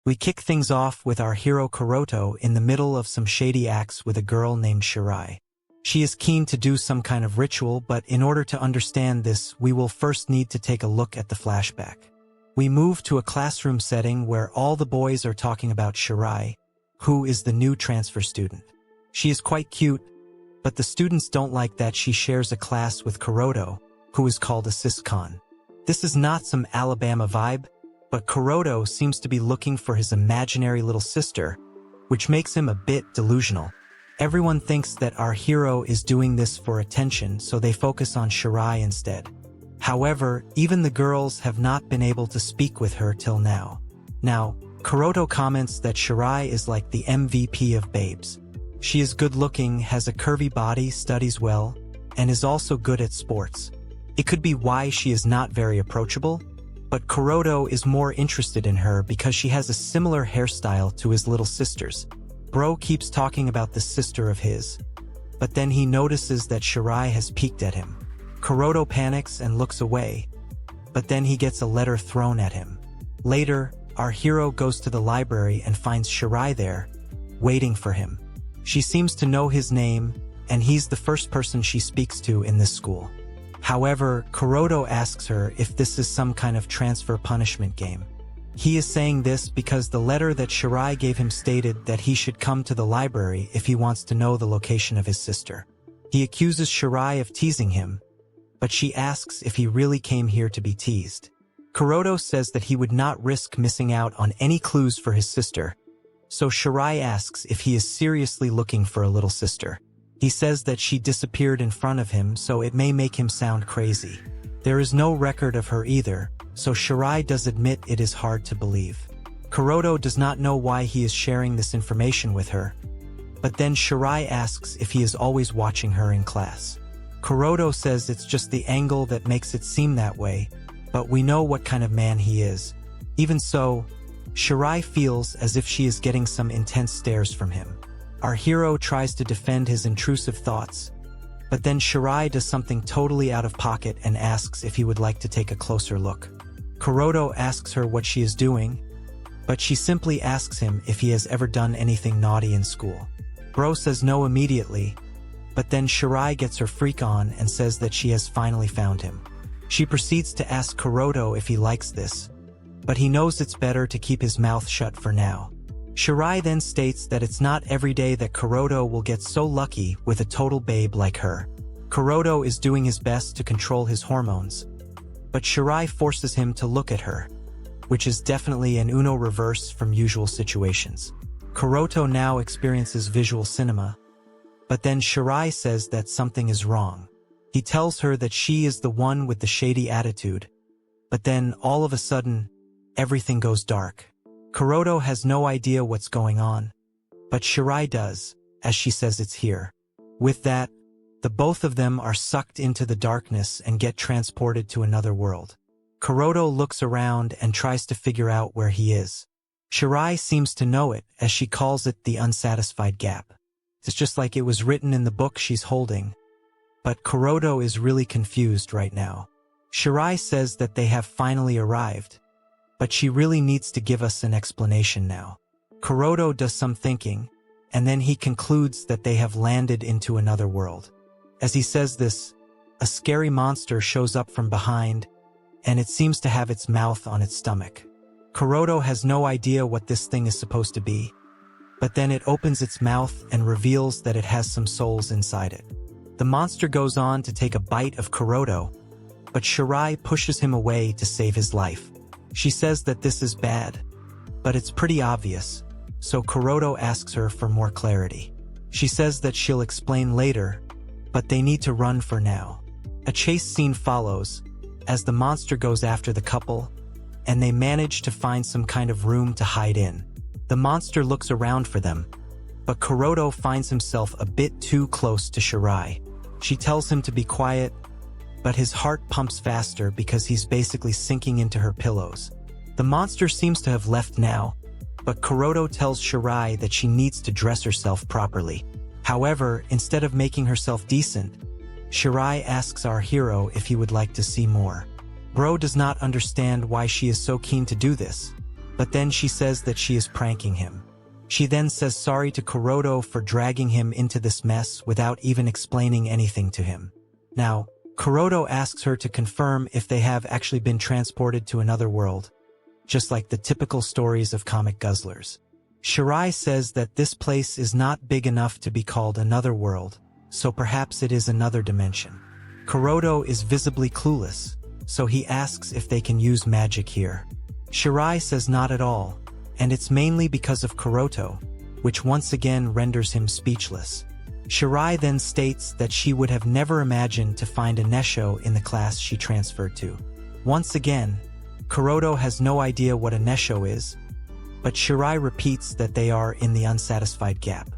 We kick things off with our hero Kuroto in the middle of some shady acts with a girl named Shirai. She is keen to do some kind of ritual, but in order to understand this, we will first need to take a look at the flashback. We move to a classroom setting where all the boys are talking about Shirai, who is the new transfer student. She is quite cute, but the students don't like that she shares a class with Kuroto, who is called a cis-con. This is not some Alabama vibe, but Kuroto seems to be looking for his imaginary little sister, which makes him a bit delusional. Everyone thinks that our hero is doing this for attention, so they focus on Shirai instead. However, even the girls have not been able to speak with her till now. Now, Kuroto comments that Shirai is like the MVP of babes. She is good-looking, has a curvy body, studies well, and is also good at sports. It could be why she is not very approachable, but Kuroto is more interested in her because she has a similar hairstyle to his little sister's. Bro keeps talking about this sister of his, but then he notices that Shirai has peeked at him. Kuroto panics and looks away, but then he gets a letter thrown at him. Later, our hero goes to the library and finds Shirai there, waiting for him. She seems to know his name, and he's the first person she speaks to in this school. However, Kuroto asks her if this is some kind of transfer punishment game. He is saying this because the letter that Shirai gave him stated that he should come to the library if he wants to know the location of his sister. He accuses Shirai of teasing him, but she asks if he really came here to be teased. Kuroto says that he would not risk missing out on any clues for his sister, so Shirai asks if he is seriously looking for a little sister. He says that she disappeared in front of him, so it may make him sound crazy. There is no record of her either, so Shirai does admit it is hard to believe. Kuroto does not know why he is sharing this information with her, but then Shirai asks if he is always watching her in class. Kuroto says it's just the angle that makes it seem that way, but we know what kind of man he is. Even so, Shirai feels as if she is getting some intense stares from him. Our hero tries to defend his intrusive thoughts, but then Shirai does something totally out of pocket and asks if he would like to take a closer look. Kuroto asks her what she is doing, but she simply asks him if he has ever done anything naughty in school. Bro says no immediately, but then Shirai gets her freak on and says that she has finally found him. She proceeds to ask Kuroto if he likes this, but he knows it's better to keep his mouth shut for now. Shirai then states that it's not every day that Kuroto will get so lucky with a total babe like her. Kuroto is doing his best to control his hormones, but Shirai forces him to look at her, which is definitely an Uno reverse from usual situations. Kuroto now experiences visual cinema, but then Shirai says that something is wrong. He tells her that she is the one with the shady attitude, but then all of a sudden, everything goes dark. Kuroto has no idea what's going on, but Shirai does, as she says it's here. With that, the both of them are sucked into the darkness and get transported to another world. Kuroto looks around and tries to figure out where he is. Shirai seems to know it, as she calls it the unsatisfied gap. It's just like it was written in the book she's holding, but Kuroto is really confused right now. Shirai says that they have finally arrived, but she really needs to give us an explanation now. Kuroto does some thinking, and then he concludes that they have landed into another world. As he says this, a scary monster shows up from behind, and it seems to have its mouth on its stomach. Kuroto has no idea what this thing is supposed to be, but then it opens its mouth and reveals that it has some souls inside it. The monster goes on to take a bite of Kuroto, but Shirai pushes him away to save his life. She says that this is bad, but it's pretty obvious, so Kuroto asks her for more clarity. She says that she'll explain later, but they need to run for now. A chase scene follows, as the monster goes after the couple, and they manage to find some kind of room to hide in. The monster looks around for them, but Kuroto finds himself a bit too close to Shirai. She tells him to be quiet, but his heart pumps faster because he's basically sinking into her pillows. The monster seems to have left now, but Kuroto tells Shirai that she needs to dress herself properly. However, instead of making herself decent, Shirai asks our hero if he would like to see more. Bro does not understand why she is so keen to do this, but then she says that she is pranking him. She then says sorry to Kuroto for dragging him into this mess without even explaining anything to him. Now, Kuroto asks her to confirm if they have actually been transported to another world, just like the typical stories of comic guzzlers. Shirai says that this place is not big enough to be called another world, so perhaps it is another dimension. Kuroto is visibly clueless, so he asks if they can use magic here. Shirai says not at all, and it's mainly because of Kuroto, which once again renders him speechless. Shirai then states that she would have never imagined to find a Nesho in the class she transferred to. Once again, Kuroto has no idea what a Nesho is, but Shirai repeats that they are in the unsatisfied gap.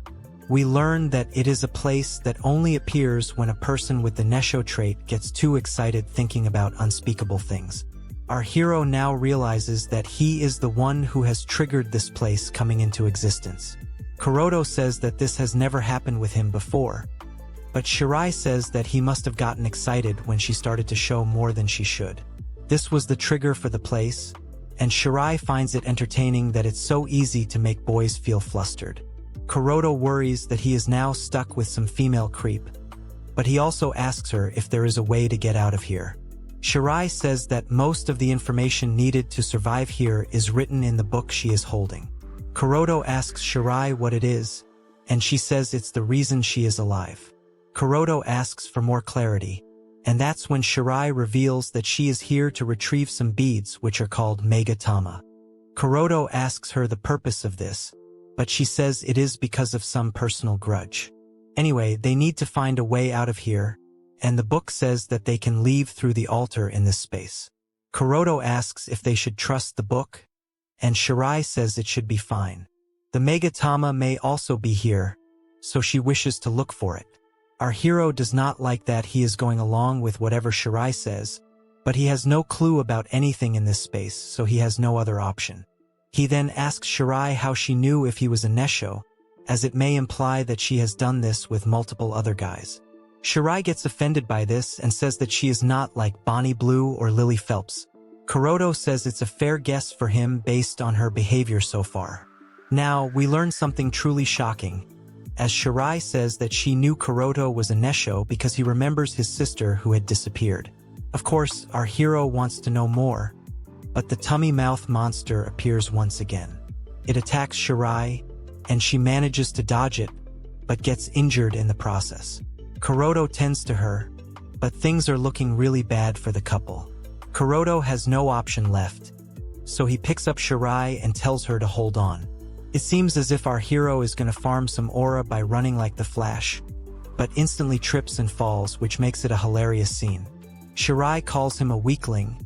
We learn that it is a place that only appears when a person with the Nesho trait gets too excited thinking about unspeakable things. Our hero now realizes that he is the one who has triggered this place coming into existence. Kuroto says that this has never happened with him before, but Shirai says that he must have gotten excited when she started to show more than she should. This was the trigger for the place, and Shirai finds it entertaining that it's so easy to make boys feel flustered. Kuroto worries that he is now stuck with some female creep, but he also asks her if there is a way to get out of here. Shirai says that most of the information needed to survive here is written in the book she is holding. Kuroto asks Shirai what it is, and she says it's the reason she is alive. Kuroto asks for more clarity, and that's when Shirai reveals that she is here to retrieve some beads which are called Megatama. Kuroto asks her the purpose of this, but she says it is because of some personal grudge. Anyway, they need to find a way out of here, and the book says that they can leave through the altar in this space. Kuroto asks if they should trust the book, and Shirai says it should be fine. The Megatama may also be here, so she wishes to look for it. Our hero does not like that he is going along with whatever Shirai says, but he has no clue about anything in this space, so he has no other option. He then asks Shirai how she knew if he was a Nesho, as it may imply that she has done this with multiple other guys. Shirai gets offended by this and says that she is not like Bonnie Blue or Lily Phelps. Kuroto says it's a fair guess for him based on her behavior so far. Now, we learn something truly shocking, as Shirai says that she knew Kuroto was a Nesho because he remembers his sister who had disappeared. Of course, our hero wants to know more, but the tummy mouth monster appears once again. It attacks Shirai, and she manages to dodge it, but gets injured in the process. Kuroto tends to her, but things are looking really bad for the couple. Kuroto has no option left, so he picks up Shirai and tells her to hold on. It seems as if our hero is going to farm some aura by running like the Flash, but instantly trips and falls, which makes it a hilarious scene. Shirai calls him a weakling,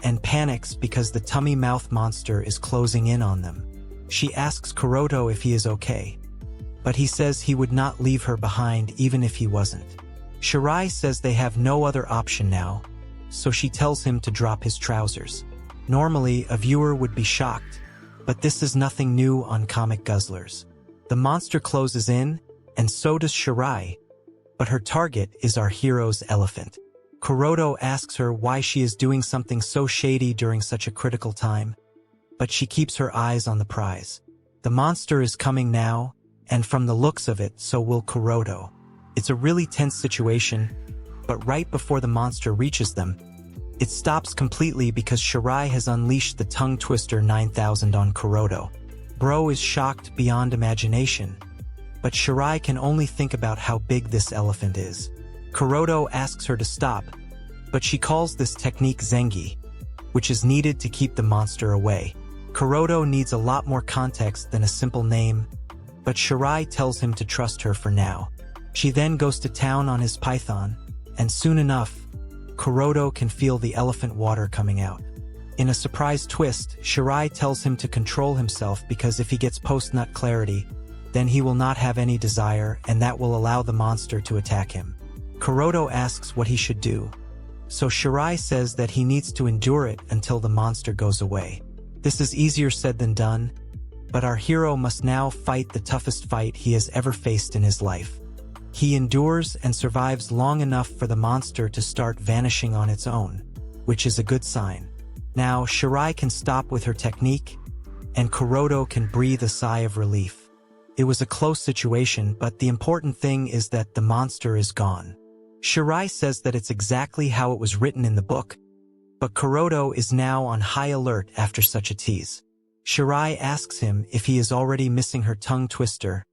and panics because the tummy mouth monster is closing in on them. She asks Kuroto if he is okay, but he says he would not leave her behind even if he wasn't. Shirai says they have no other option now, so she tells him to drop his trousers. Normally, a viewer would be shocked, but this is nothing new on Comic Guzzlers. The monster closes in, and so does Shirai, but her target is our hero's elephant. Kuroto asks her why she is doing something so shady during such a critical time, but she keeps her eyes on the prize. The monster is coming now, and from the looks of it, so will Kuroto. It's a really tense situation, but right before the monster reaches them, it stops completely because Shirai has unleashed the Tongue Twister 9000 on Kuroto. Bro is shocked beyond imagination, but Shirai can only think about how big this elephant is. Kuroto asks her to stop, but she calls this technique Zengi, which is needed to keep the monster away. Kuroto needs a lot more context than a simple name, but Shirai tells him to trust her for now. She then goes to town on his python, and soon enough, Kuroto can feel the elephant water coming out. In a surprise twist, Shirai tells him to control himself because if he gets post-nut clarity, then he will not have any desire and that will allow the monster to attack him. Kuroto asks what he should do, so Shirai says that he needs to endure it until the monster goes away. This is easier said than done, but our hero must now fight the toughest fight he has ever faced in his life. He endures and survives long enough for the monster to start vanishing on its own, which is a good sign. Now, Shirai can stop with her technique, and Kuroto can breathe a sigh of relief. It was a close situation, but the important thing is that the monster is gone. Shirai says that it's exactly how it was written in the book, but Kuroto is now on high alert after such a tease. Shirai asks him if he is already missing her tongue twister,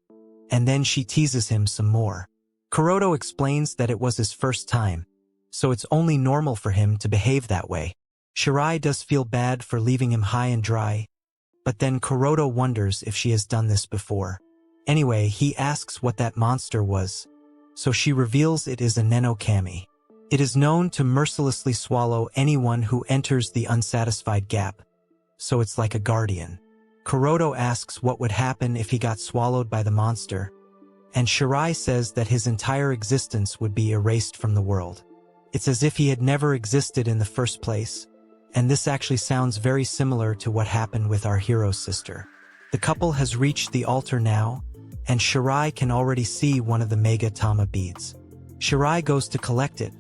and then she teases him some more. Kuroto explains that it was his first time, so it's only normal for him to behave that way. Shirai does feel bad for leaving him high and dry, but then Kuroto wonders if she has done this before. Anyway, he asks what that monster was, so she reveals it is a Nenokami. It is known to mercilessly swallow anyone who enters the unsatisfied gap, so it's like a guardian. Kuroto asks what would happen if he got swallowed by the monster, and Shirai says that his entire existence would be erased from the world. It's as if he had never existed in the first place, and this actually sounds very similar to what happened with our hero's sister. The couple has reached the altar now, and Shirai can already see one of the Mega Tama beads. Shirai goes to collect it,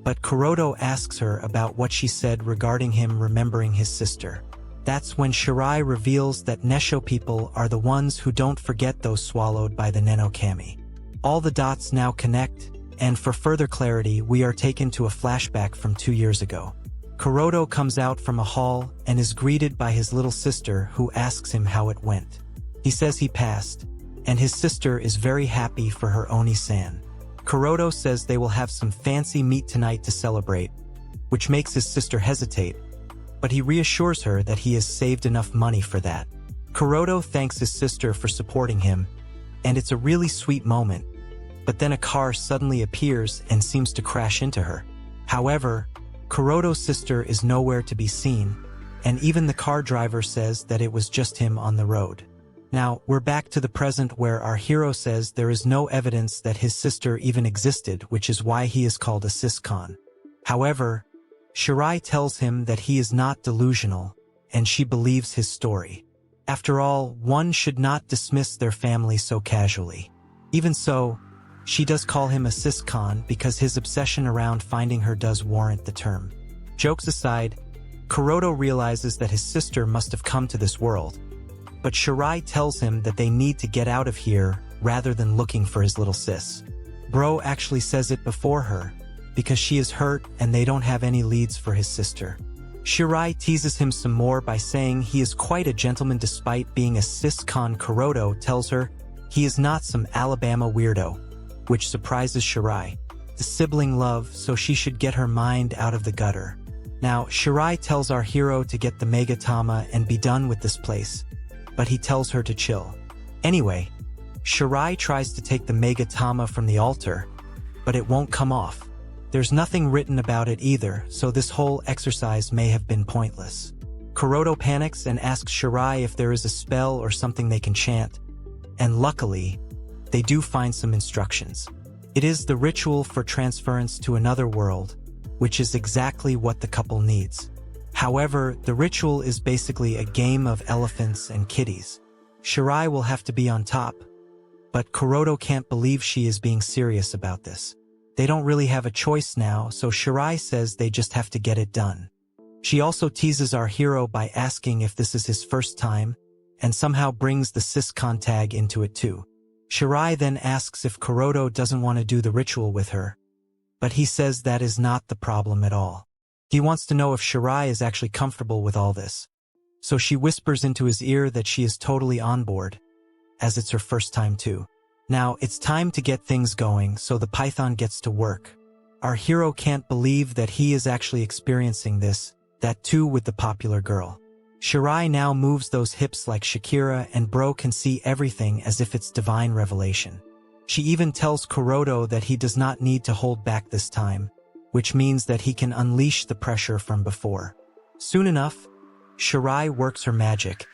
but Kuroto asks her about what she said regarding him remembering his sister. That's when Shirai reveals that Nesho people are the ones who don't forget those swallowed by the Nenokami. All the dots now connect, and for further clarity we are taken to a flashback from 2 years ago. Kuroto comes out from a hall and is greeted by his little sister who asks him how it went. He says he passed, and his sister is very happy for her Oni-san. Kuroto says they will have some fancy meat tonight to celebrate, which makes his sister hesitate, but he reassures her that he has saved enough money for that. Kuroto thanks his sister for supporting him, and it's a really sweet moment, but then a car suddenly appears and seems to crash into her. However, Kuroto's sister is nowhere to be seen, and even the car driver says that it was just him on the road. Now, we're back to the present where our hero says there is no evidence that his sister even existed, which is why he is called a siscon. However, Shirai tells him that he is not delusional, and she believes his story. After all, one should not dismiss their family so casually. Even so, she does call him a siscon because his obsession around finding her does warrant the term. Jokes aside, Kuroto realizes that his sister must have come to this world, but Shirai tells him that they need to get out of here rather than looking for his little sis. Bro actually says it before her, because she is hurt and they don't have any leads for his sister. Shirai teases him some more by saying he is quite a gentleman despite being a siscon. Kuroto tells her he is not some Alabama weirdo, which surprises Shirai. The sibling love, so she should get her mind out of the gutter. Now, Shirai tells our hero to get the Megatama and be done with this place, but he tells her to chill. Anyway, Shirai tries to take the Megatama from the altar, but it won't come off. There's nothing written about it either, so this whole exercise may have been pointless. Kuroto panics and asks Shirai if there is a spell or something they can chant, and luckily, they do find some instructions. It is the ritual for transference to another world, which is exactly what the couple needs. However, the ritual is basically a game of elephants and kitties. Shirai will have to be on top, but Kuroto can't believe she is being serious about this. They don't really have a choice now, so Shirai says they just have to get it done. She also teases our hero by asking if this is his first time, and somehow brings the siscon tag into it too. Shirai then asks if Kuroto doesn't want to do the ritual with her, but he says that is not the problem at all. He wants to know if Shirai is actually comfortable with all this. So she whispers into his ear that she is totally on board, as it's her first time too. Now, it's time to get things going, so the python gets to work. Our hero can't believe that he is actually experiencing this, that too with the popular girl. Shirai now moves those hips like Shakira, and bro can see everything as if it's divine revelation. She even tells Kuroto that he does not need to hold back this time, which means that he can unleash the pressure from before. Soon enough, Shirai works her magic,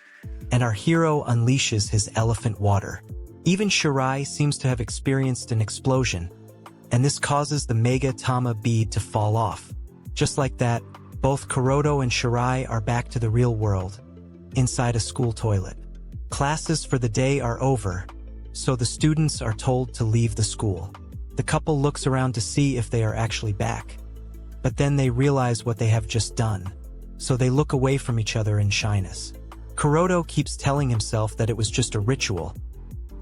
and our hero unleashes his elephant water. Even Shirai seems to have experienced an explosion, and this causes the Mega Tama bead to fall off. Just like that, both Kuroto and Shirai are back to the real world, inside a school toilet. Classes for the day are over, so the students are told to leave the school. The couple looks around to see if they are actually back, but then they realize what they have just done, so they look away from each other in shyness. Kuroto keeps telling himself that it was just a ritual,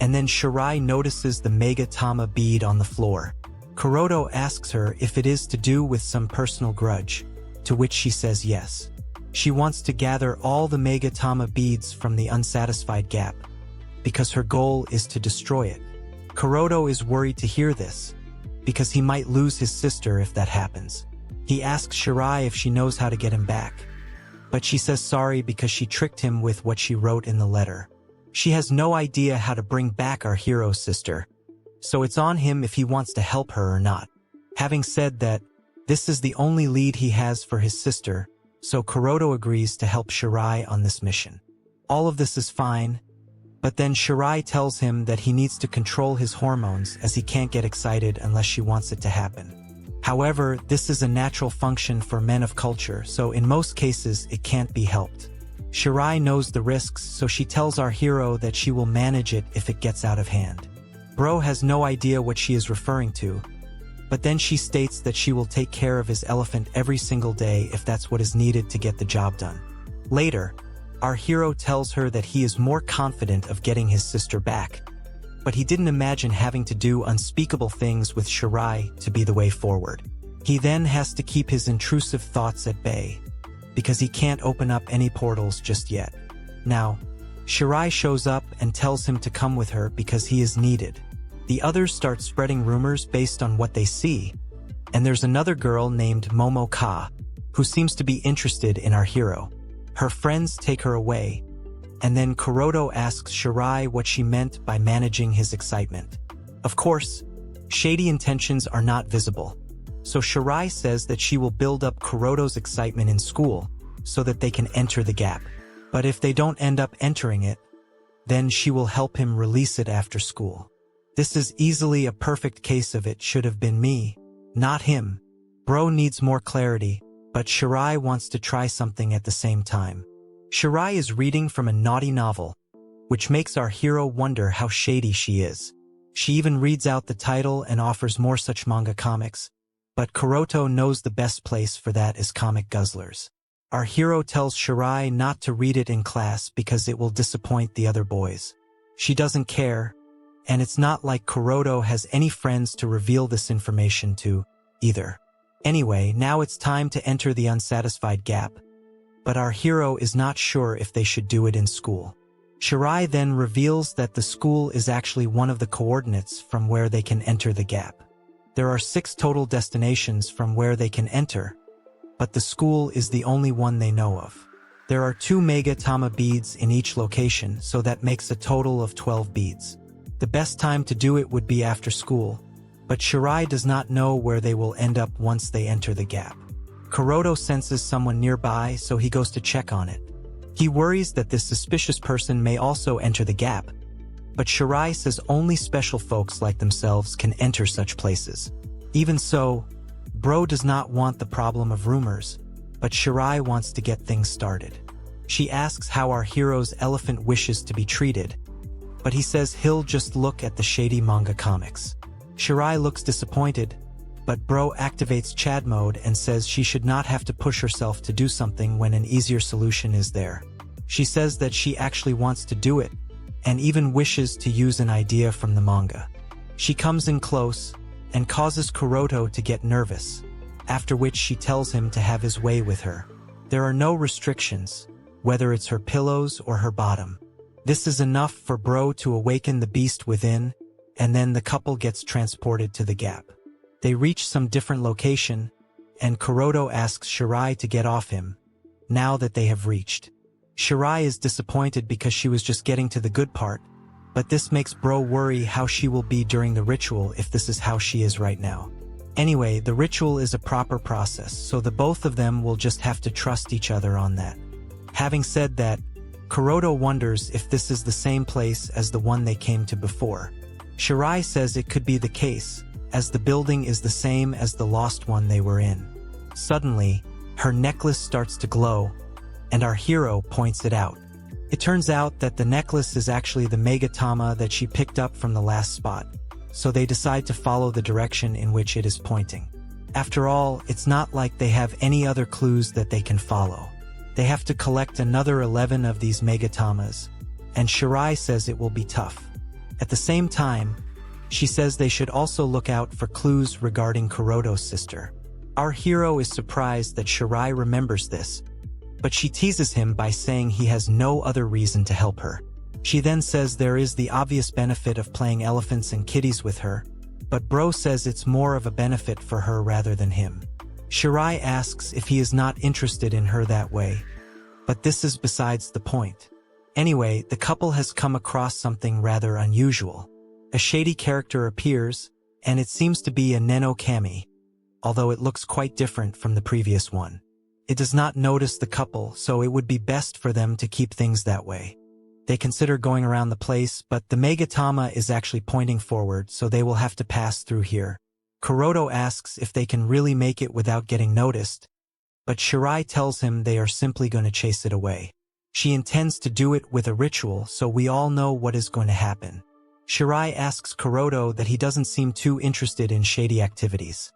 and then Shirai notices the Mega Tama bead on the floor. Kuroto asks her if it is to do with some personal grudge, to which she says yes. She wants to gather all the Mega Tama beads from the unsatisfied gap, because her goal is to destroy it. Kuroto is worried to hear this, because he might lose his sister if that happens. He asks Shirai if she knows how to get him back, but she says sorry because she tricked him with what she wrote in the letter. She has no idea how to bring back our hero's sister, so it's on him if he wants to help her or not. Having said that, this is the only lead he has for his sister, so Kuroto agrees to help Shirai on this mission. All of this is fine, but then Shirai tells him that he needs to control his hormones as he can't get excited unless she wants it to happen. However, this is a natural function for men of culture, so in most cases it can't be helped. Shirai knows the risks, so she tells our hero that she will manage it if it gets out of hand. Bro has no idea what she is referring to, but then she states that she will take care of his elephant every single day if that's what is needed to get the job done. Later, our hero tells her that he is more confident of getting his sister back, but he didn't imagine having to do unspeakable things with Shirai to be the way forward. He then has to keep his intrusive thoughts at bay, because he can't open up any portals just yet. Now, Shirai shows up and tells him to come with her because he is needed. The others start spreading rumors based on what they see, and there's another girl named Momo Ka, who seems to be interested in our hero. Her friends take her away, and then Kuroto asks Shirai what she meant by managing his excitement. Of course, shady intentions are not visible, so Shirai says that she will build up Kuroto's excitement in school so that they can enter the gap. But if they don't end up entering it, then she will help him release it after school. This is easily a perfect case of it should have been me, not him. Bro needs more clarity, but Shirai wants to try something at the same time. Shirai is reading from a naughty novel, which makes our hero wonder how shady she is. She even reads out the title and offers more such manga comics, but Kuroto knows the best place for that is Comic Guzzlers. Our hero tells Shirai not to read it in class because it will disappoint the other boys. She doesn't care, and it's not like Kuroto has any friends to reveal this information to, either. Anyway, now it's time to enter the unsatisfied gap, but our hero is not sure if they should do it in school. Shirai then reveals that the school is actually one of the coordinates from where they can enter the gap. There are 6 total destinations from where they can enter, but the school is the only one they know of. There are 2 Mega Tama beads in each location, so that makes a total of 12 beads. The best time to do it would be after school, but Shirai does not know where they will end up once they enter the gap. Kuroto senses someone nearby, so he goes to check on it. He worries that this suspicious person may also enter the gap, but Shirai says only special folks like themselves can enter such places. Even so, Bro does not want the problem of rumors, but Shirai wants to get things started. She asks how our hero's elephant wishes to be treated, but he says he'll just look at the shady manga comics. Shirai looks disappointed, but Bro activates Chad mode and says she should not have to push herself to do something when an easier solution is there. She says that she actually wants to do it, and even wishes to use an idea from the manga. She comes in close, and causes Kuroto to get nervous, after which she tells him to have his way with her. There are no restrictions, whether it's her pillows or her bottom. This is enough for Bro to awaken the beast within, and then the couple gets transported to the gap. They reach some different location, and Kuroto asks Shirai to get off him, now that they have reached. Shirai is disappointed because she was just getting to the good part, but this makes Bro worry how she will be during the ritual if this is how she is right now. Anyway, the ritual is a proper process, so the both of them will just have to trust each other on that. Having said that, Kuroto wonders if this is the same place as the one they came to before. Shirai says it could be the case, as the building is the same as the lost one they were in. Suddenly, her necklace starts to glow, and our hero points it out. It turns out that the necklace is actually the Mega Tama that she picked up from the last spot, so they decide to follow the direction in which it is pointing. After all, it's not like they have any other clues that they can follow. They have to collect another 11 of these megatamas, and Shirai says it will be tough. At the same time, she says they should also look out for clues regarding Kuroto's sister. Our hero is surprised that Shirai remembers this, but she teases him by saying he has no other reason to help her. She then says there is the obvious benefit of playing elephants and kitties with her, but Bro says it's more of a benefit for her rather than him. Shirai asks if he is not interested in her that way, but this is besides the point. Anyway, the couple has come across something rather unusual. A shady character appears, and it seems to be a Neno Kami, although it looks quite different from the previous one. It does not notice the couple, so it would be best for them to keep things that way. They consider going around the place, but the Megatama is actually pointing forward, so they will have to pass through here. Kuroto asks if they can really make it without getting noticed, but Shirai tells him they are simply going to chase it away. She intends to do it with a ritual, so we all know what is going to happen. Shirai asks Kuroto that he doesn't seem too interested in shady activities,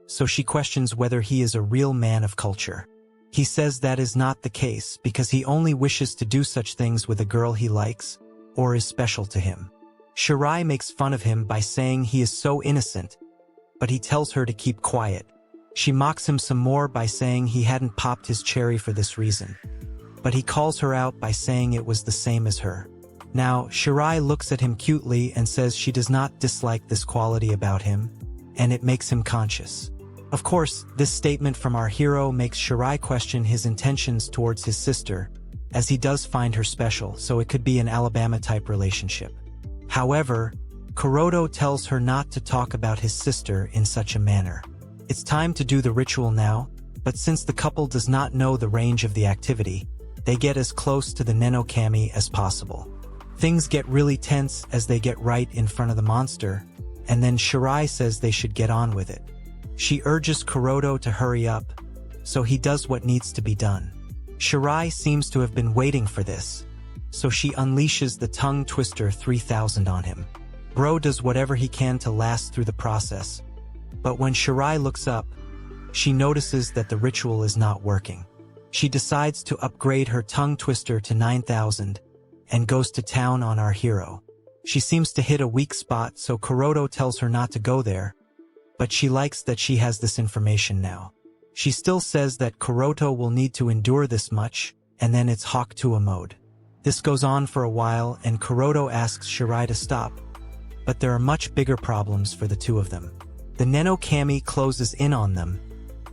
so she questions whether he is a real man of culture. He says that is not the case because he only wishes to do such things with a girl he likes or is special to him. Shirai makes fun of him by saying he is so innocent, but he tells her to keep quiet. She mocks him some more by saying he hadn't popped his cherry for this reason, but he calls her out by saying it was the same as her. Now, Shirai looks at him cutely and says she does not dislike this quality about him, and it makes him conscious. Of course, this statement from our hero makes Shirai question his intentions towards his sister, as he does find her special, so it could be an Alabama-type relationship. However, Kuroto tells her not to talk about his sister in such a manner. It's time to do the ritual now, but since the couple does not know the range of the activity, they get as close to the Neno Kami as possible. Things get really tense as they get right in front of the monster, and then Shirai says they should get on with it. She urges Kuroto to hurry up, so he does what needs to be done. Shirai seems to have been waiting for this, so she unleashes the Tongue Twister 3000 on him. Bro does whatever he can to last through the process, but when Shirai looks up, she notices that the ritual is not working. She decides to upgrade her Tongue Twister to 9000 and goes to town on our hero. She seems to hit a weak spot, so Kuroto tells her not to go there, but she likes that she has this information now. She still says that Kuroto will need to endure this much, and then it's Hawk-Tua mode. This goes on for a while, and Kuroto asks Shirai to stop, but there are much bigger problems for the two of them. The Neno Kami closes in on them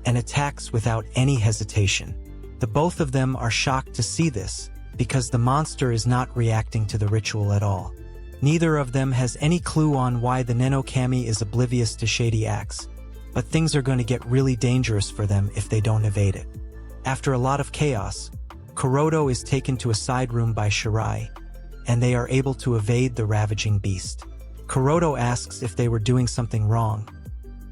and attacks without any hesitation. The both of them are shocked to see this, because the monster is not reacting to the ritual at all. Neither of them has any clue on why the Neno Kami is oblivious to shady acts, but things are going to get really dangerous for them if they don't evade it. After a lot of chaos, Kuroto is taken to a side room by Shirai, and they are able to evade the ravaging beast. Kuroto asks if they were doing something wrong,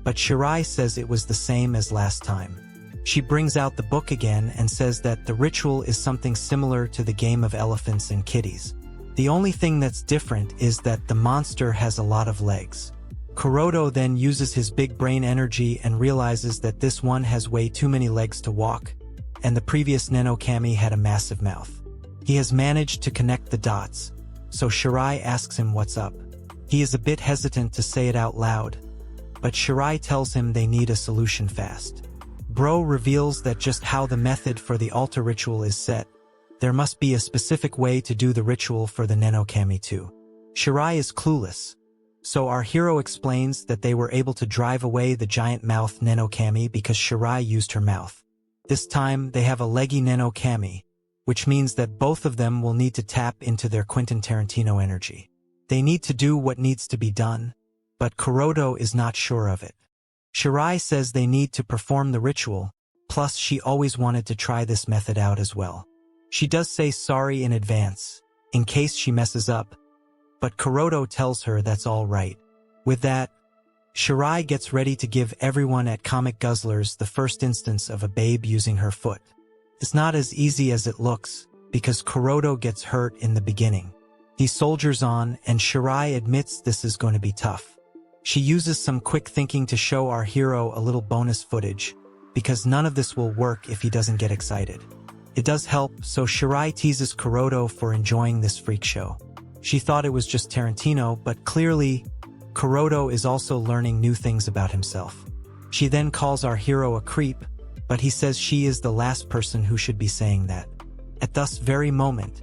but Shirai says it was the same as last time. She brings out the book again and says that the ritual is something similar to the game of elephants and kitties. The only thing that's different is that the monster has a lot of legs. Kuroto then uses his big brain energy and realizes that this one has way too many legs to walk, and the previous Neno Kami had a massive mouth. He has managed to connect the dots, so Shirai asks him what's up. He is a bit hesitant to say it out loud, but Shirai tells him they need a solution fast. Bro reveals that just how the method for the altar ritual is set, there must be a specific way to do the ritual for the Neno Kami too. Shirai is clueless, so our hero explains that they were able to drive away the giant mouth Neno Kami because Shirai used her mouth. This time they have a leggy Neno Kami, which means that both of them will need to tap into their Quentin Tarantino energy. They need to do what needs to be done, but Kuroto is not sure of it. Shirai says they need to perform the ritual, plus she always wanted to try this method out as well. She does say sorry in advance, in case she messes up, but Kuroto tells her that's all right. With that, Shirai gets ready to give everyone at Comic Guzzlers the first instance of a babe using her foot. It's not as easy as it looks, because Kuroto gets hurt in the beginning. He soldiers on, and Shirai admits this is going to be tough. She uses some quick thinking to show our hero a little bonus footage, because none of this will work if he doesn't get excited. It does help, so Shirai teases Kuroto for enjoying this freak show. She thought it was just Tarantino, but clearly, Kuroto is also learning new things about himself. She then calls our hero a creep, but he says she is the last person who should be saying that. At this very moment,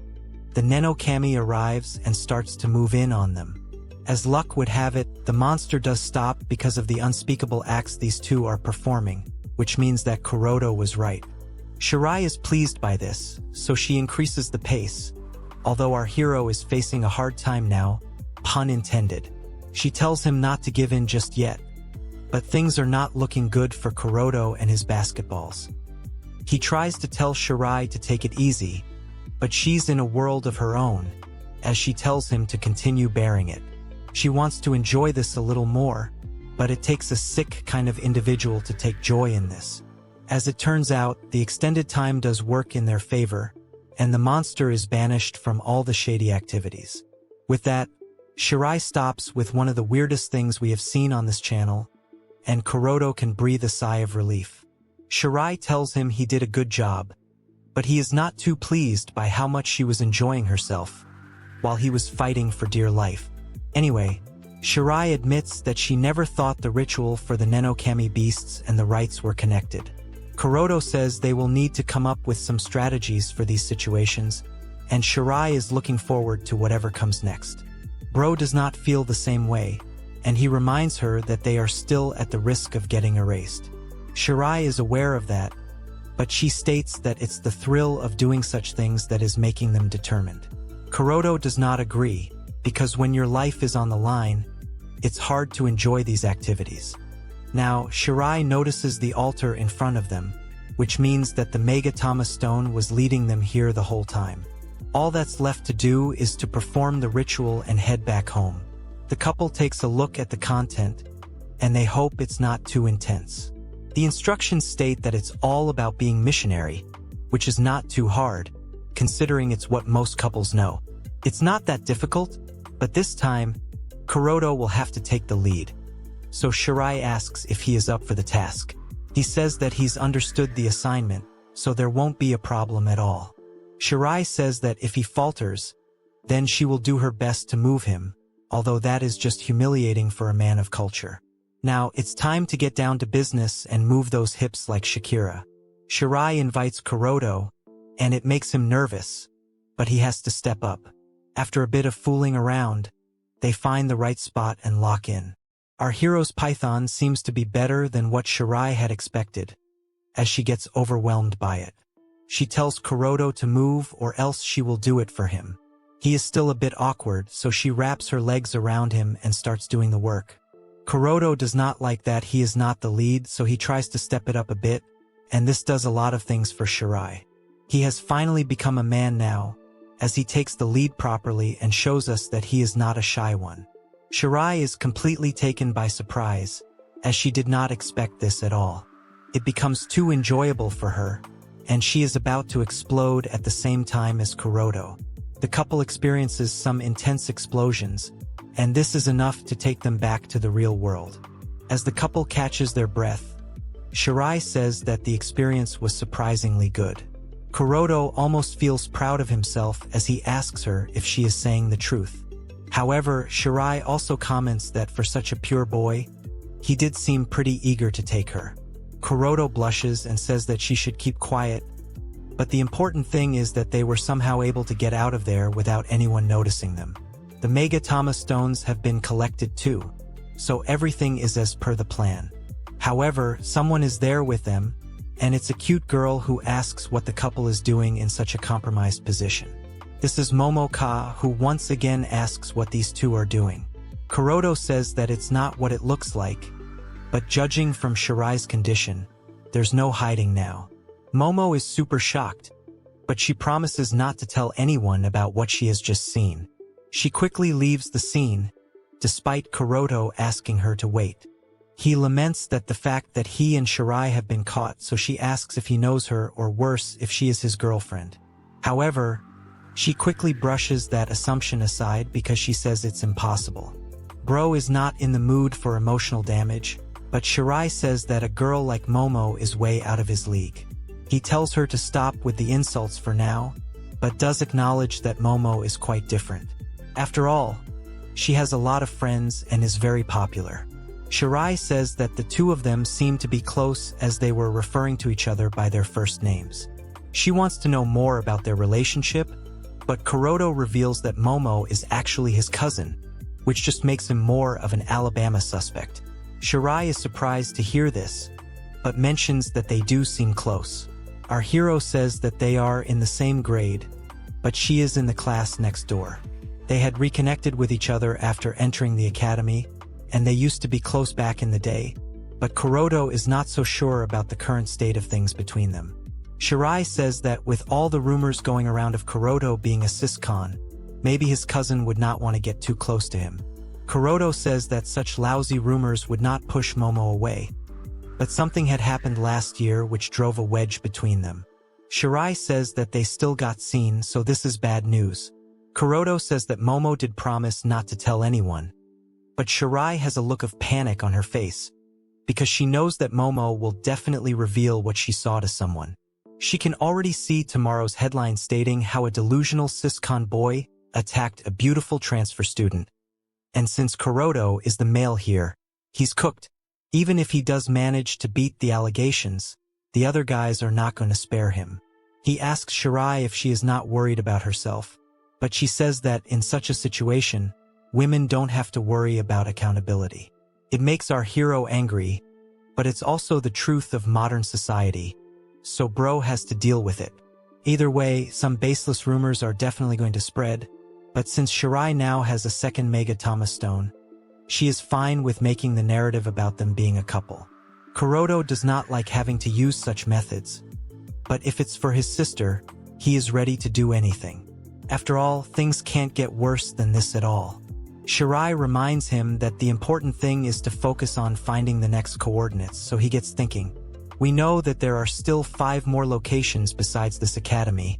the Nenokami arrives and starts to move in on them. As luck would have it, the monster does stop because of the unspeakable acts these two are performing, which means that Kuroto was right. Shirai is pleased by this, so she increases the pace, although our hero is facing a hard time now, pun intended. She tells him not to give in just yet, but things are not looking good for Kuroto and his basketballs. He tries to tell Shirai to take it easy, but she's in a world of her own, as she tells him to continue bearing it. She wants to enjoy this a little more, but it takes a sick kind of individual to take joy in this. As it turns out, the extended time does work in their favor, and the monster is banished from all the shady activities. With that, Shirai stops with one of the weirdest things we have seen on this channel, and Kuroto can breathe a sigh of relief. Shirai tells him he did a good job, but he is not too pleased by how much she was enjoying herself, while he was fighting for dear life. Anyway, Shirai admits that she never thought the ritual for the Nenokami beasts and the rites were connected. Kuroto says they will need to come up with some strategies for these situations, and Shirai is looking forward to whatever comes next. Bro does not feel the same way, and he reminds her that they are still at the risk of getting erased. Shirai is aware of that, but she states that it's the thrill of doing such things that is making them determined. Kuroto does not agree, because when your life is on the line, it's hard to enjoy these activities. Now, Shirai notices the altar in front of them, which means that the Megatama stone was leading them here the whole time. All that's left to do is to perform the ritual and head back home. The couple takes a look at the content, and they hope it's not too intense. The instructions state that it's all about being missionary, which is not too hard, considering it's what most couples know. It's not that difficult, but this time, Kuroto will have to take the lead. So Shirai asks if he is up for the task. He says that he's understood the assignment, so there won't be a problem at all. Shirai says that if he falters, then she will do her best to move him, although that is just humiliating for a man of culture. Now, it's time to get down to business and move those hips like Shakira. Shirai invites Kuroto, and it makes him nervous, but he has to step up. After a bit of fooling around, they find the right spot and lock in. Our hero's python seems to be better than what Shirai had expected, as she gets overwhelmed by it. She tells Kuroto to move or else she will do it for him. He is still a bit awkward, so she wraps her legs around him and starts doing the work. Kuroto does not like that he is not the lead, so he tries to step it up a bit, and this does a lot of things for Shirai. He has finally become a man now, as he takes the lead properly and shows us that he is not a shy one. Shirai is completely taken by surprise, as she did not expect this at all. It becomes too enjoyable for her, and she is about to explode at the same time as Kuroto. The couple experiences some intense explosions, and this is enough to take them back to the real world. As the couple catches their breath, Shirai says that the experience was surprisingly good. Kuroto almost feels proud of himself as he asks her if she is saying the truth. However, Shirai also comments that for such a pure boy, he did seem pretty eager to take her. Kuroto blushes and says that she should keep quiet, but the important thing is that they were somehow able to get out of there without anyone noticing them. The Megatama stones have been collected too, so everything is as per the plan. However, someone is there with them, and it's a cute girl who asks what the couple is doing in such a compromised position. This is Momoka, who once again asks what these two are doing. Kuroto says that it's not what it looks like, but judging from Shirai's condition, there's no hiding now. Momo is super shocked, but she promises not to tell anyone about what she has just seen. She quickly leaves the scene, despite Kuroto asking her to wait. He laments that the fact that he and Shirai have been caught, so she asks if he knows her, or worse, if she is his girlfriend. However, she quickly brushes that assumption aside because she says it's impossible. Bro is not in the mood for emotional damage, but Shirai says that a girl like Momo is way out of his league. He tells her to stop with the insults for now, but does acknowledge that Momo is quite different. After all, she has a lot of friends and is very popular. Shirai says that the two of them seem to be close as they were referring to each other by their first names. She wants to know more about their relationship, but Kuroto reveals that Momo is actually his cousin, which just makes him more of an Alabama suspect. Shirai is surprised to hear this, but mentions that they do seem close. Our hero says that they are in the same grade, but she is in the class next door. They had reconnected with each other after entering the academy, and they used to be close back in the day, but Kuroto is not so sure about the current state of things between them. Shirai says that with all the rumors going around of Kuroto being a siscon, maybe his cousin would not want to get too close to him. Kuroto says that such lousy rumors would not push Momo away, but something had happened last year which drove a wedge between them. Shirai says that they still got seen, so this is bad news. Kuroto says that Momo did promise not to tell anyone, but Shirai has a look of panic on her face, because she knows that Momo will definitely reveal what she saw to someone. She can already see tomorrow's headline stating how a delusional siscon boy attacked a beautiful transfer student. And since Kuroto is the male here, he's cooked. Even if he does manage to beat the allegations, the other guys are not going to spare him. He asks Shirai if she is not worried about herself, but she says that in such a situation, women don't have to worry about accountability. It makes our hero angry, but it's also the truth of modern society, so bro has to deal with it. Either way, some baseless rumors are definitely going to spread, but since Shirai now has a second Megatama stone, she is fine with making the narrative about them being a couple. Kuroto does not like having to use such methods, but if it's for his sister, he is ready to do anything. After all, things can't get worse than this at all. Shirai reminds him that the important thing is to focus on finding the next coordinates, so he gets thinking. We know that there are still 5 more locations besides this academy,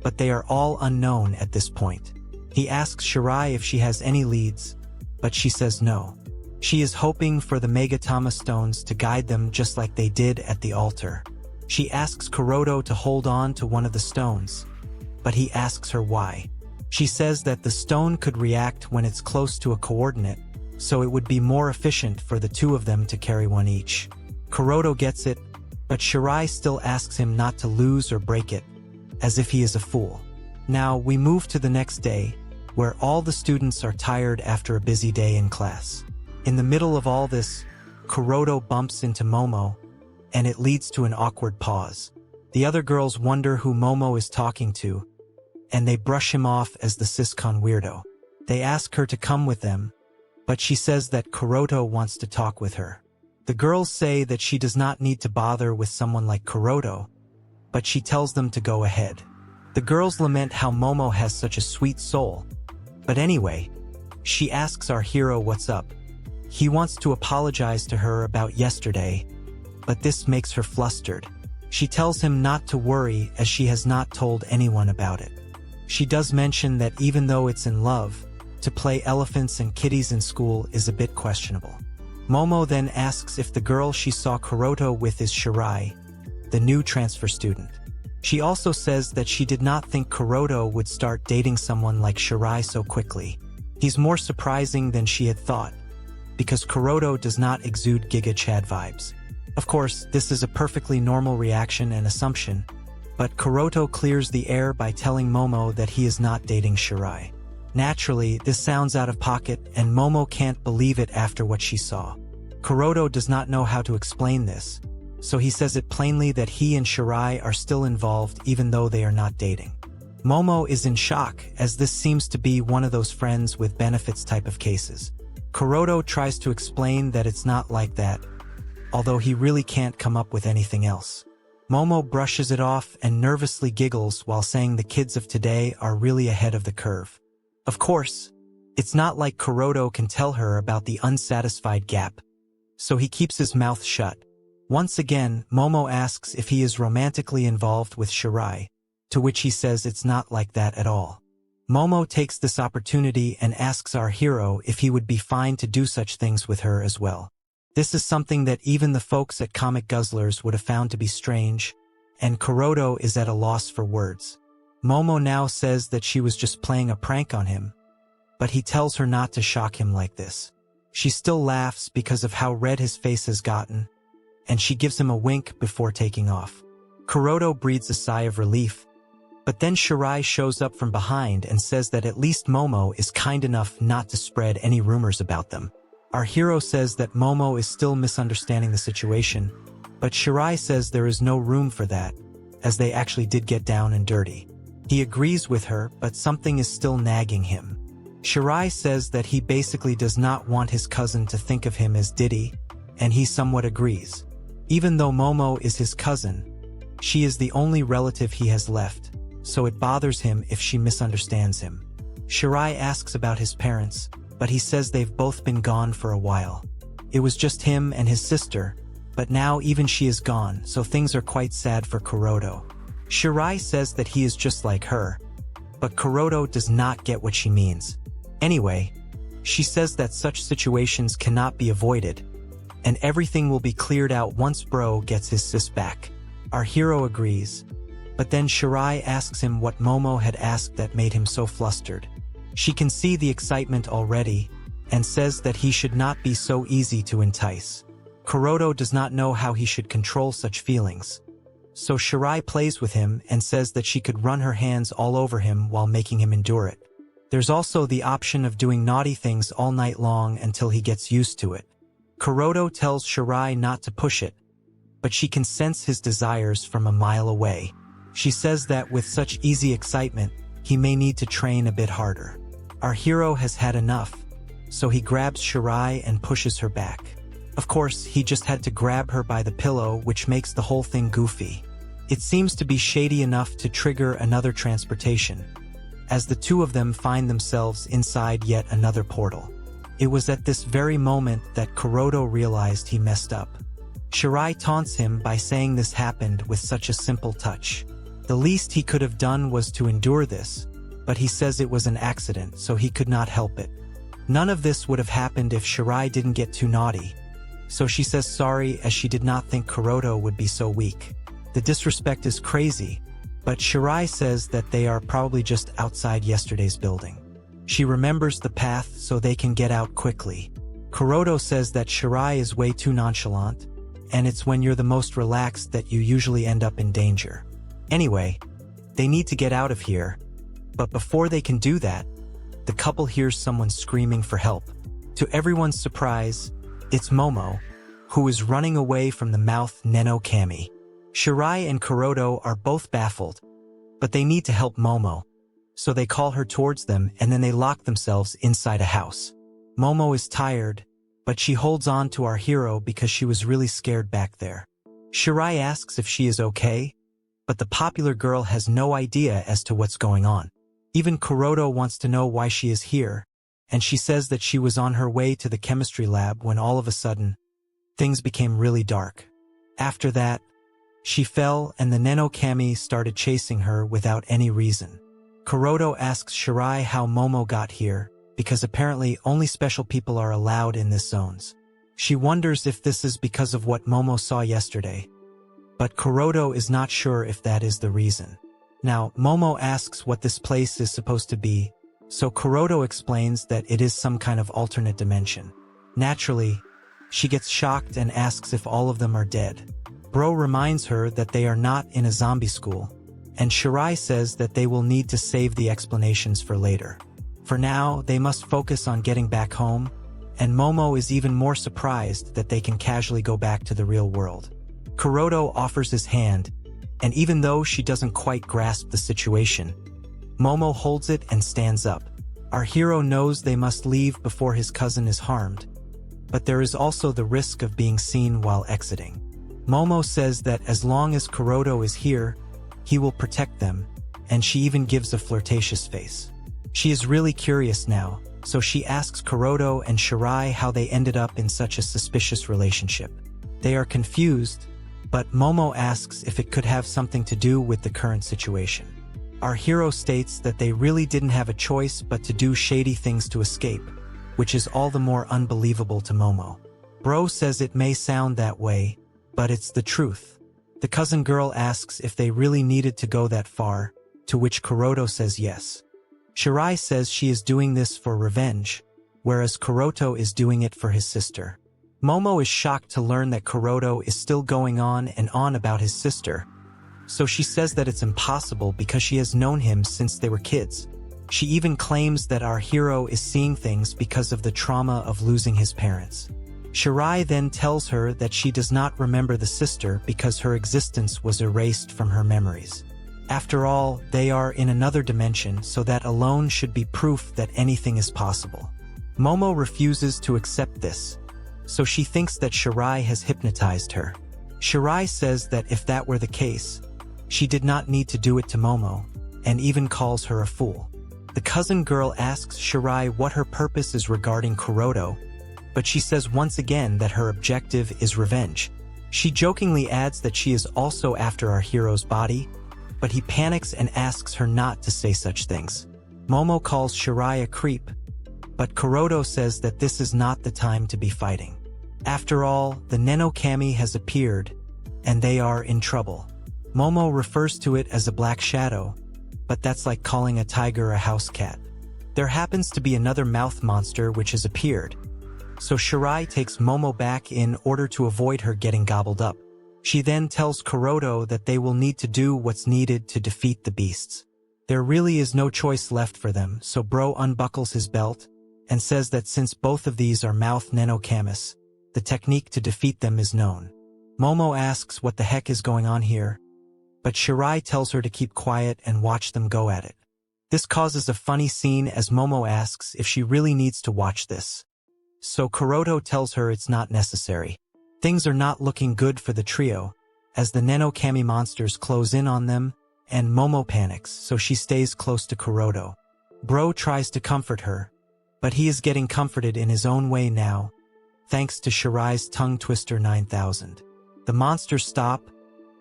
but they are all unknown at this point. He asks Shirai if she has any leads, but she says no. She is hoping for the Megatama stones to guide them just like they did at the altar. She asks Kuroto to hold on to one of the stones, but he asks her why. She says that the stone could react when it's close to a coordinate, so it would be more efficient for the two of them to carry one each. Kuroto gets it, but Shirai still asks him not to lose or break it, as if he is a fool. Now we move to the next day, where all the students are tired after a busy day in class. In the middle of all this, Kuroto bumps into Momo, and it leads to an awkward pause. The other girls wonder who Momo is talking to, and they brush him off as the siscon weirdo. They ask her to come with them, but she says that Kuroto wants to talk with her. The girls say that she does not need to bother with someone like Kuroto, but she tells them to go ahead. The girls lament how Momo has such a sweet soul, but anyway, she asks our hero what's up. He wants to apologize to her about yesterday, but this makes her flustered. She tells him not to worry as she has not told anyone about it. She does mention that even though it's in love, to play elephants and kitties in school is a bit questionable. Momo then asks if the girl she saw Kuroto with is Shirai, the new transfer student. She also says that she did not think Kuroto would start dating someone like Shirai so quickly. He's more surprising than she had thought, because Kuroto does not exude Giga Chad vibes. Of course, this is a perfectly normal reaction and assumption, but Kuroto clears the air by telling Momo that he is not dating Shirai. Naturally, this sounds out of pocket, and Momo can't believe it after what she saw. Kuroto does not know how to explain this, so he says it plainly that he and Shirai are still involved even though they are not dating. Momo is in shock, as this seems to be one of those friends with benefits type of cases. Kuroto tries to explain that it's not like that, although he really can't come up with anything else. Momo brushes it off and nervously giggles while saying the kids of today are really ahead of the curve. Of course, it's not like Kuroto can tell her about the unsatisfied gap, so he keeps his mouth shut. Once again, Momo asks if he is romantically involved with Shirai, to which he says it's not like that at all. Momo takes this opportunity and asks our hero if he would be fine to do such things with her as well. This is something that even the folks at Comic Guzzlers would have found to be strange, and Kuroto is at a loss for words. Momo now says that she was just playing a prank on him, but he tells her not to shock him like this. She still laughs because of how red his face has gotten, and she gives him a wink before taking off. Kuroto breathes a sigh of relief, but then Shirai shows up from behind and says that at least Momo is kind enough not to spread any rumors about them. Our hero says that Momo is still misunderstanding the situation, but Shirai says there is no room for that, as they actually did get down and dirty. He agrees with her, but something is still nagging him. Shirai says that he basically does not want his cousin to think of him as Diddy, and he somewhat agrees. Even though Momo is his cousin, she is the only relative he has left, so it bothers him if she misunderstands him. Shirai asks about his parents, but he says they've both been gone for a while. It was just him and his sister, but now even she is gone, so things are quite sad for Kuroto. Shirai says that he is just like her, but Kuroto does not get what she means. Anyway, she says that such situations cannot be avoided, and everything will be cleared out once Bro gets his sis back. Our hero agrees, but then Shirai asks him what Momo had asked that made him so flustered. She can see the excitement already, and says that he should not be so easy to entice. Kuroto does not know how he should control such feelings, so Shirai plays with him and says that she could run her hands all over him while making him endure it. There's also the option of doing naughty things all night long until he gets used to it. Kuroto tells Shirai not to push it, but she can sense his desires from a mile away. She says that with such easy excitement, he may need to train a bit harder. Our hero has had enough, so he grabs Shirai and pushes her back. Of course, he just had to grab her by the pillow, which makes the whole thing goofy. It seems to be shady enough to trigger another transportation, as the two of them find themselves inside yet another portal. It was at this very moment that Kuroto realized he messed up. Shirai taunts him by saying this happened with such a simple touch. The least he could have done was to endure this, but he says it was an accident, so he could not help it. None of this would have happened if Shirai didn't get too naughty, so she says sorry as she did not think Kuroto would be so weak. The disrespect is crazy, but Shirai says that they are probably just outside yesterday's building. She remembers the path so they can get out quickly. Kuroto says that Shirai is way too nonchalant, and it's when you're the most relaxed that you usually end up in danger. Anyway, they need to get out of here, but before they can do that, the couple hears someone screaming for help. To everyone's surprise, it's Momo, who is running away from the mouth Neno Kami. Shirai and Kuroto are both baffled, but they need to help Momo, so they call her towards them and then they lock themselves inside a house. Momo is tired, but she holds on to our hero because she was really scared back there. Shirai asks if she is okay, but the popular girl has no idea as to what's going on. Even Kuroto wants to know why she is here, and she says that she was on her way to the chemistry lab when all of a sudden, things became really dark. After that, she fell and the Neno Kami started chasing her without any reason. Kuroto asks Shirai how Momo got here, because apparently only special people are allowed in this zones. She wonders if this is because of what Momo saw yesterday, but Kuroto is not sure if that is the reason. Now, Momo asks what this place is supposed to be, so Kuroto explains that it is some kind of alternate dimension. Naturally, she gets shocked and asks if all of them are dead. Bro reminds her that they are not in a zombie school, and Shirai says that they will need to save the explanations for later. For now, they must focus on getting back home, and Momo is even more surprised that they can casually go back to the real world. Kuroto offers his hand, and even though she doesn't quite grasp the situation, Momo holds it and stands up. Our hero knows they must leave before his cousin is harmed, but there is also the risk of being seen while exiting. Momo says that as long as Kuroto is here, he will protect them, and she even gives a flirtatious face. She is really curious now, so she asks Kuroto and Shirai how they ended up in such a suspicious relationship. They are confused, but Momo asks if it could have something to do with the current situation. Our hero states that they really didn't have a choice but to do shady things to escape, which is all the more unbelievable to Momo. Bro says it may sound that way, but it's the truth. The cousin girl asks if they really needed to go that far, to which Kuroto says yes. Shirai says she is doing this for revenge, whereas Kuroto is doing it for his sister. Momo is shocked to learn that Kuroto is still going on and on about his sister, so she says that it's impossible because she has known him since they were kids. She even claims that our hero is seeing things because of the trauma of losing his parents. Shirai then tells her that she does not remember the sister because her existence was erased from her memories. After all, they are in another dimension, so that alone should be proof that anything is possible. Momo refuses to accept this, so she thinks that Shirai has hypnotized her. Shirai says that if that were the case, she did not need to do it to Momo, and even calls her a fool. The cousin girl asks Shirai what her purpose is regarding Kuroto, but she says once again that her objective is revenge. She jokingly adds that she is also after our hero's body, but he panics and asks her not to say such things. Momo calls Shirai a creep, but Kuroto says that this is not the time to be fighting. After all, the Nenokami has appeared, and they are in trouble. Momo refers to it as a black shadow, but that's like calling a tiger a house cat. There happens to be another mouth monster which has appeared, so Shirai takes Momo back in order to avoid her getting gobbled up. She then tells Kuroto that they will need to do what's needed to defeat the beasts. There really is no choice left for them, so Bro unbuckles his belt and says that since both of these are mouth Nenokamis, the technique to defeat them is known. Momo asks what the heck is going on here, but Shirai tells her to keep quiet and watch them go at it. This causes a funny scene as Momo asks if she really needs to watch this. So Kuroto tells her it's not necessary. Things are not looking good for the trio, as the Nenokami monsters close in on them, and Momo panics, so she stays close to Kuroto. Bro tries to comfort her, but he is getting comforted in his own way now, thanks to Shirai's tongue twister 9000. The monsters stop,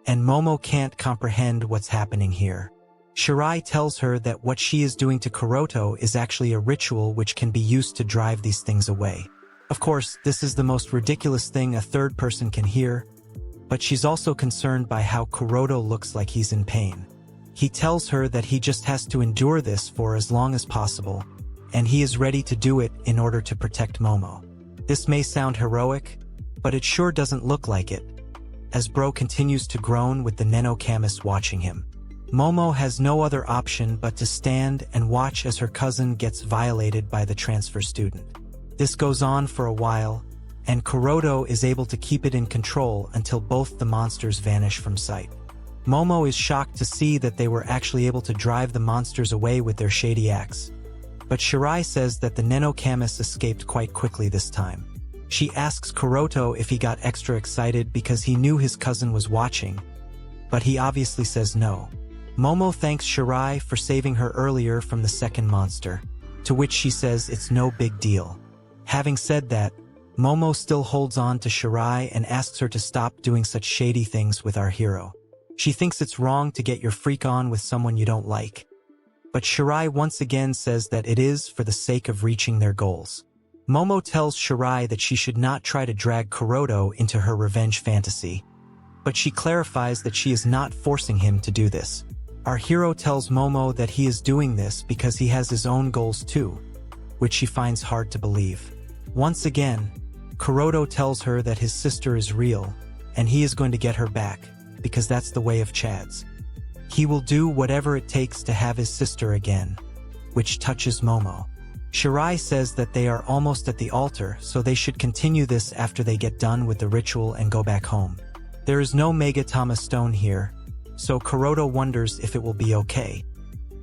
and Momo can't comprehend what's happening here. Shirai tells her that what she is doing to Kuroto is actually a ritual which can be used to drive these things away. Of course, this is the most ridiculous thing a third person can hear, but she's also concerned by how Kuroto looks like he's in pain. He tells her that he just has to endure this for as long as possible, and he is ready to do it in order to protect Momo. This may sound heroic, but it sure doesn't look like it, as Bro continues to groan with the Nenokamis watching him. Momo has no other option but to stand and watch as her cousin gets violated by the transfer student. This goes on for a while, and Kuroto is able to keep it in control until both the monsters vanish from sight. Momo is shocked to see that they were actually able to drive the monsters away with their shady acts. But Shirai says that the Nenokamis escaped quite quickly this time. She asks Kuroto if he got extra excited because he knew his cousin was watching, but he obviously says no. Momo thanks Shirai for saving her earlier from the second monster, to which she says it's no big deal. Having said that, Momo still holds on to Shirai and asks her to stop doing such shady things with our hero. She thinks it's wrong to get your freak on with someone you don't like. But Shirai once again says that it is for the sake of reaching their goals. Momo tells Shirai that she should not try to drag Kuroto into her revenge fantasy, but she clarifies that she is not forcing him to do this. Our hero tells Momo that he is doing this because he has his own goals too, which she finds hard to believe. Once again, Kuroto tells her that his sister is real, and he is going to get her back, because that's the way of Chads. He will do whatever it takes to have his sister again, which touches Momo. Shirai says that they are almost at the altar, so they should continue this after they get done with the ritual and go back home. There is no Megatama stone here, so Kuroto wonders if it will be okay.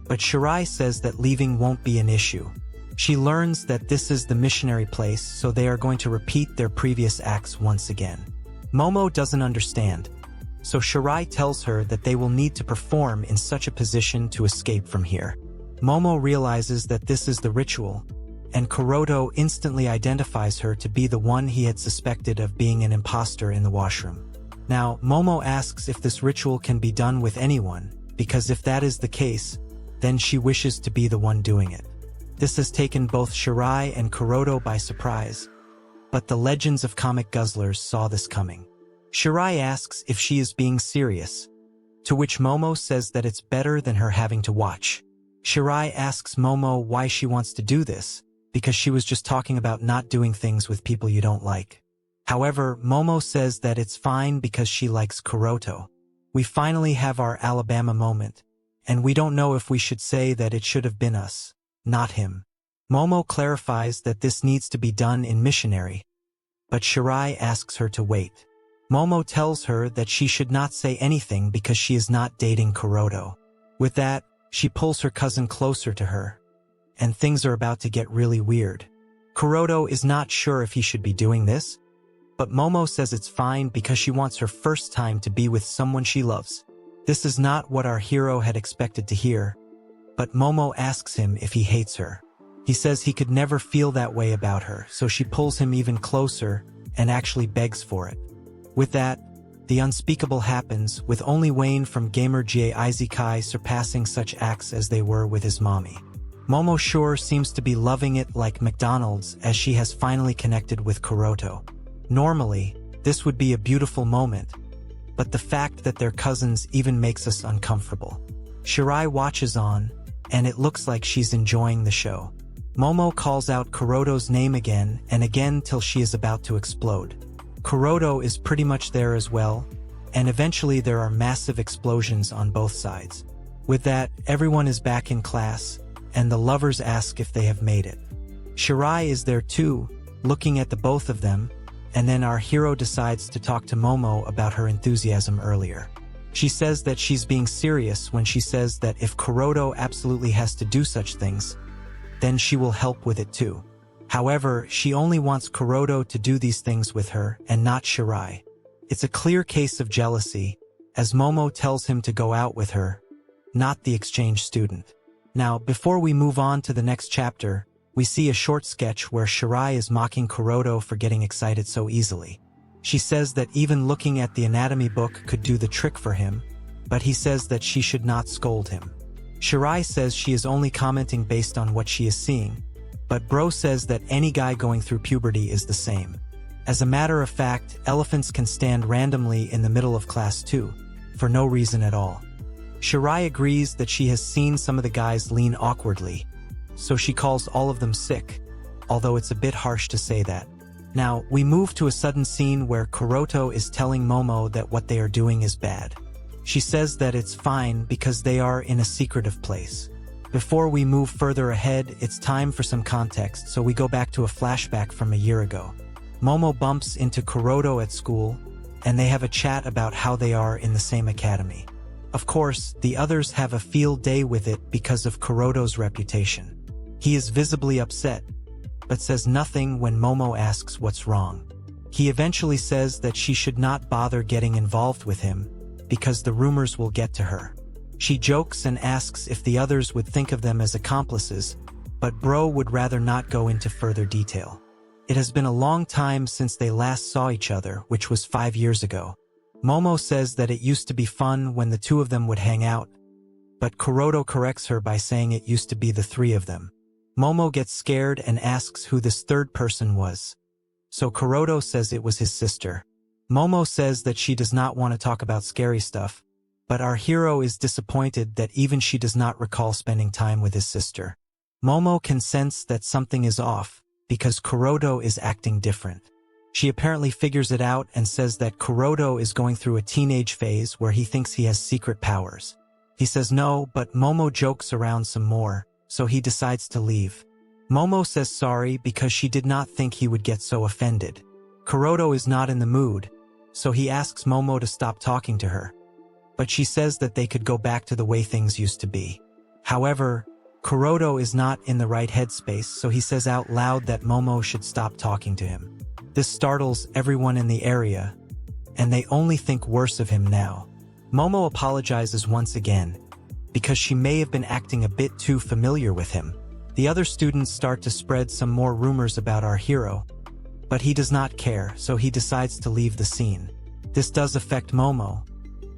But Shirai says that leaving won't be an issue. She learns that this is the missionary place, so they are going to repeat their previous acts once again. Momo doesn't understand, so Shirai tells her that they will need to perform in such a position to escape from here. Momo realizes that this is the ritual, and Kuroto instantly identifies her to be the one he had suspected of being an imposter in the washroom. Now, Momo asks if this ritual can be done with anyone, because if that is the case, then she wishes to be the one doing it. This has taken both Shirai and Kuroto by surprise, but the legends of comic guzzlers saw this coming. Shirai asks if she is being serious, to which Momo says that it's better than her having to watch. Shirai asks Momo why she wants to do this, because she was just talking about not doing things with people you don't like. However, Momo says that it's fine because she likes Kuroto. We finally have our Alabama moment, and we don't know if we should say that it should have been us, not him. Momo clarifies that this needs to be done in missionary, but Shirai asks her to wait. Momo tells her that she should not say anything because she is not dating Kuroto. With that, she pulls her cousin closer to her, and things are about to get really weird. Kuroto is not sure if he should be doing this, but Momo says it's fine because she wants her first time to be with someone she loves. This is not what our hero had expected to hear, but Momo asks him if he hates her. He says he could never feel that way about her, so she pulls him even closer and actually begs for it. With that, the unspeakable happens, with only Wayne from Gamer Boy Isekai'd surpassing such acts as they were with his mommy. Momo sure seems to be loving it like McDonald's as she has finally connected with Kuroto. Normally, this would be a beautiful moment, but the fact that they're cousins even makes us uncomfortable. Shirai watches on, and it looks like she's enjoying the show. Momo calls out Kuroto's name again and again till she is about to explode. Kuroto is pretty much there as well, and eventually there are massive explosions on both sides. With that, everyone is back in class, and the lovers ask if they have made it. Shirai is there too, looking at the both of them, and then our hero decides to talk to Momo about her enthusiasm earlier. She says that she's being serious when she says that if Kuroto absolutely has to do such things, then she will help with it too. However, she only wants Kuroto to do these things with her and not Shirai. It's a clear case of jealousy, as Momo tells him to go out with her, not the exchange student. Now, before we move on to the next chapter, we see a short sketch where Shirai is mocking Kuroto for getting excited so easily. She says that even looking at the anatomy book could do the trick for him, but he says that she should not scold him. Shirai says she is only commenting based on what she is seeing, but Bro says that any guy going through puberty is the same. As a matter of fact, elephants can stand randomly in the middle of class too, for no reason at all. Shirai agrees that she has seen some of the guys lean awkwardly, so she calls all of them sick, although it's a bit harsh to say that. Now, we move to a sudden scene where Kuroto is telling Momo that what they are doing is bad. She says that it's fine because they are in a secretive place. Before we move further ahead, it's time for some context, so we go back to a flashback from a year ago. Momo bumps into Kuroto at school, and they have a chat about how they are in the same academy. Of course, the others have a field day with it because of Kuroto's reputation. He is visibly upset, but says nothing when Momo asks what's wrong. He eventually says that she should not bother getting involved with him, because the rumors will get to her. She jokes and asks if the others would think of them as accomplices, but Bro would rather not go into further detail. It has been a long time since they last saw each other, which was 5 years ago. Momo says that it used to be fun when the two of them would hang out, but Kuroto corrects her by saying it used to be the three of them. Momo gets scared and asks who this third person was, so Kuroto says it was his sister. Momo says that she does not want to talk about scary stuff, but our hero is disappointed that even she does not recall spending time with his sister. Momo can sense that something is off, because Kuroto is acting different. She apparently figures it out and says that Kuroto is going through a teenage phase where he thinks he has secret powers. He says no, but Momo jokes around some more, so he decides to leave. Momo says sorry because she did not think he would get so offended. Kuroto is not in the mood, so he asks Momo to stop talking to her, but she says that they could go back to the way things used to be. However, Kuroto is not in the right headspace, so he says out loud that Momo should stop talking to him. This startles everyone in the area, and they only think worse of him now. Momo apologizes once again, because she may have been acting a bit too familiar with him. The other students start to spread some more rumors about our hero, but he does not care, so he decides to leave the scene. This does affect Momo,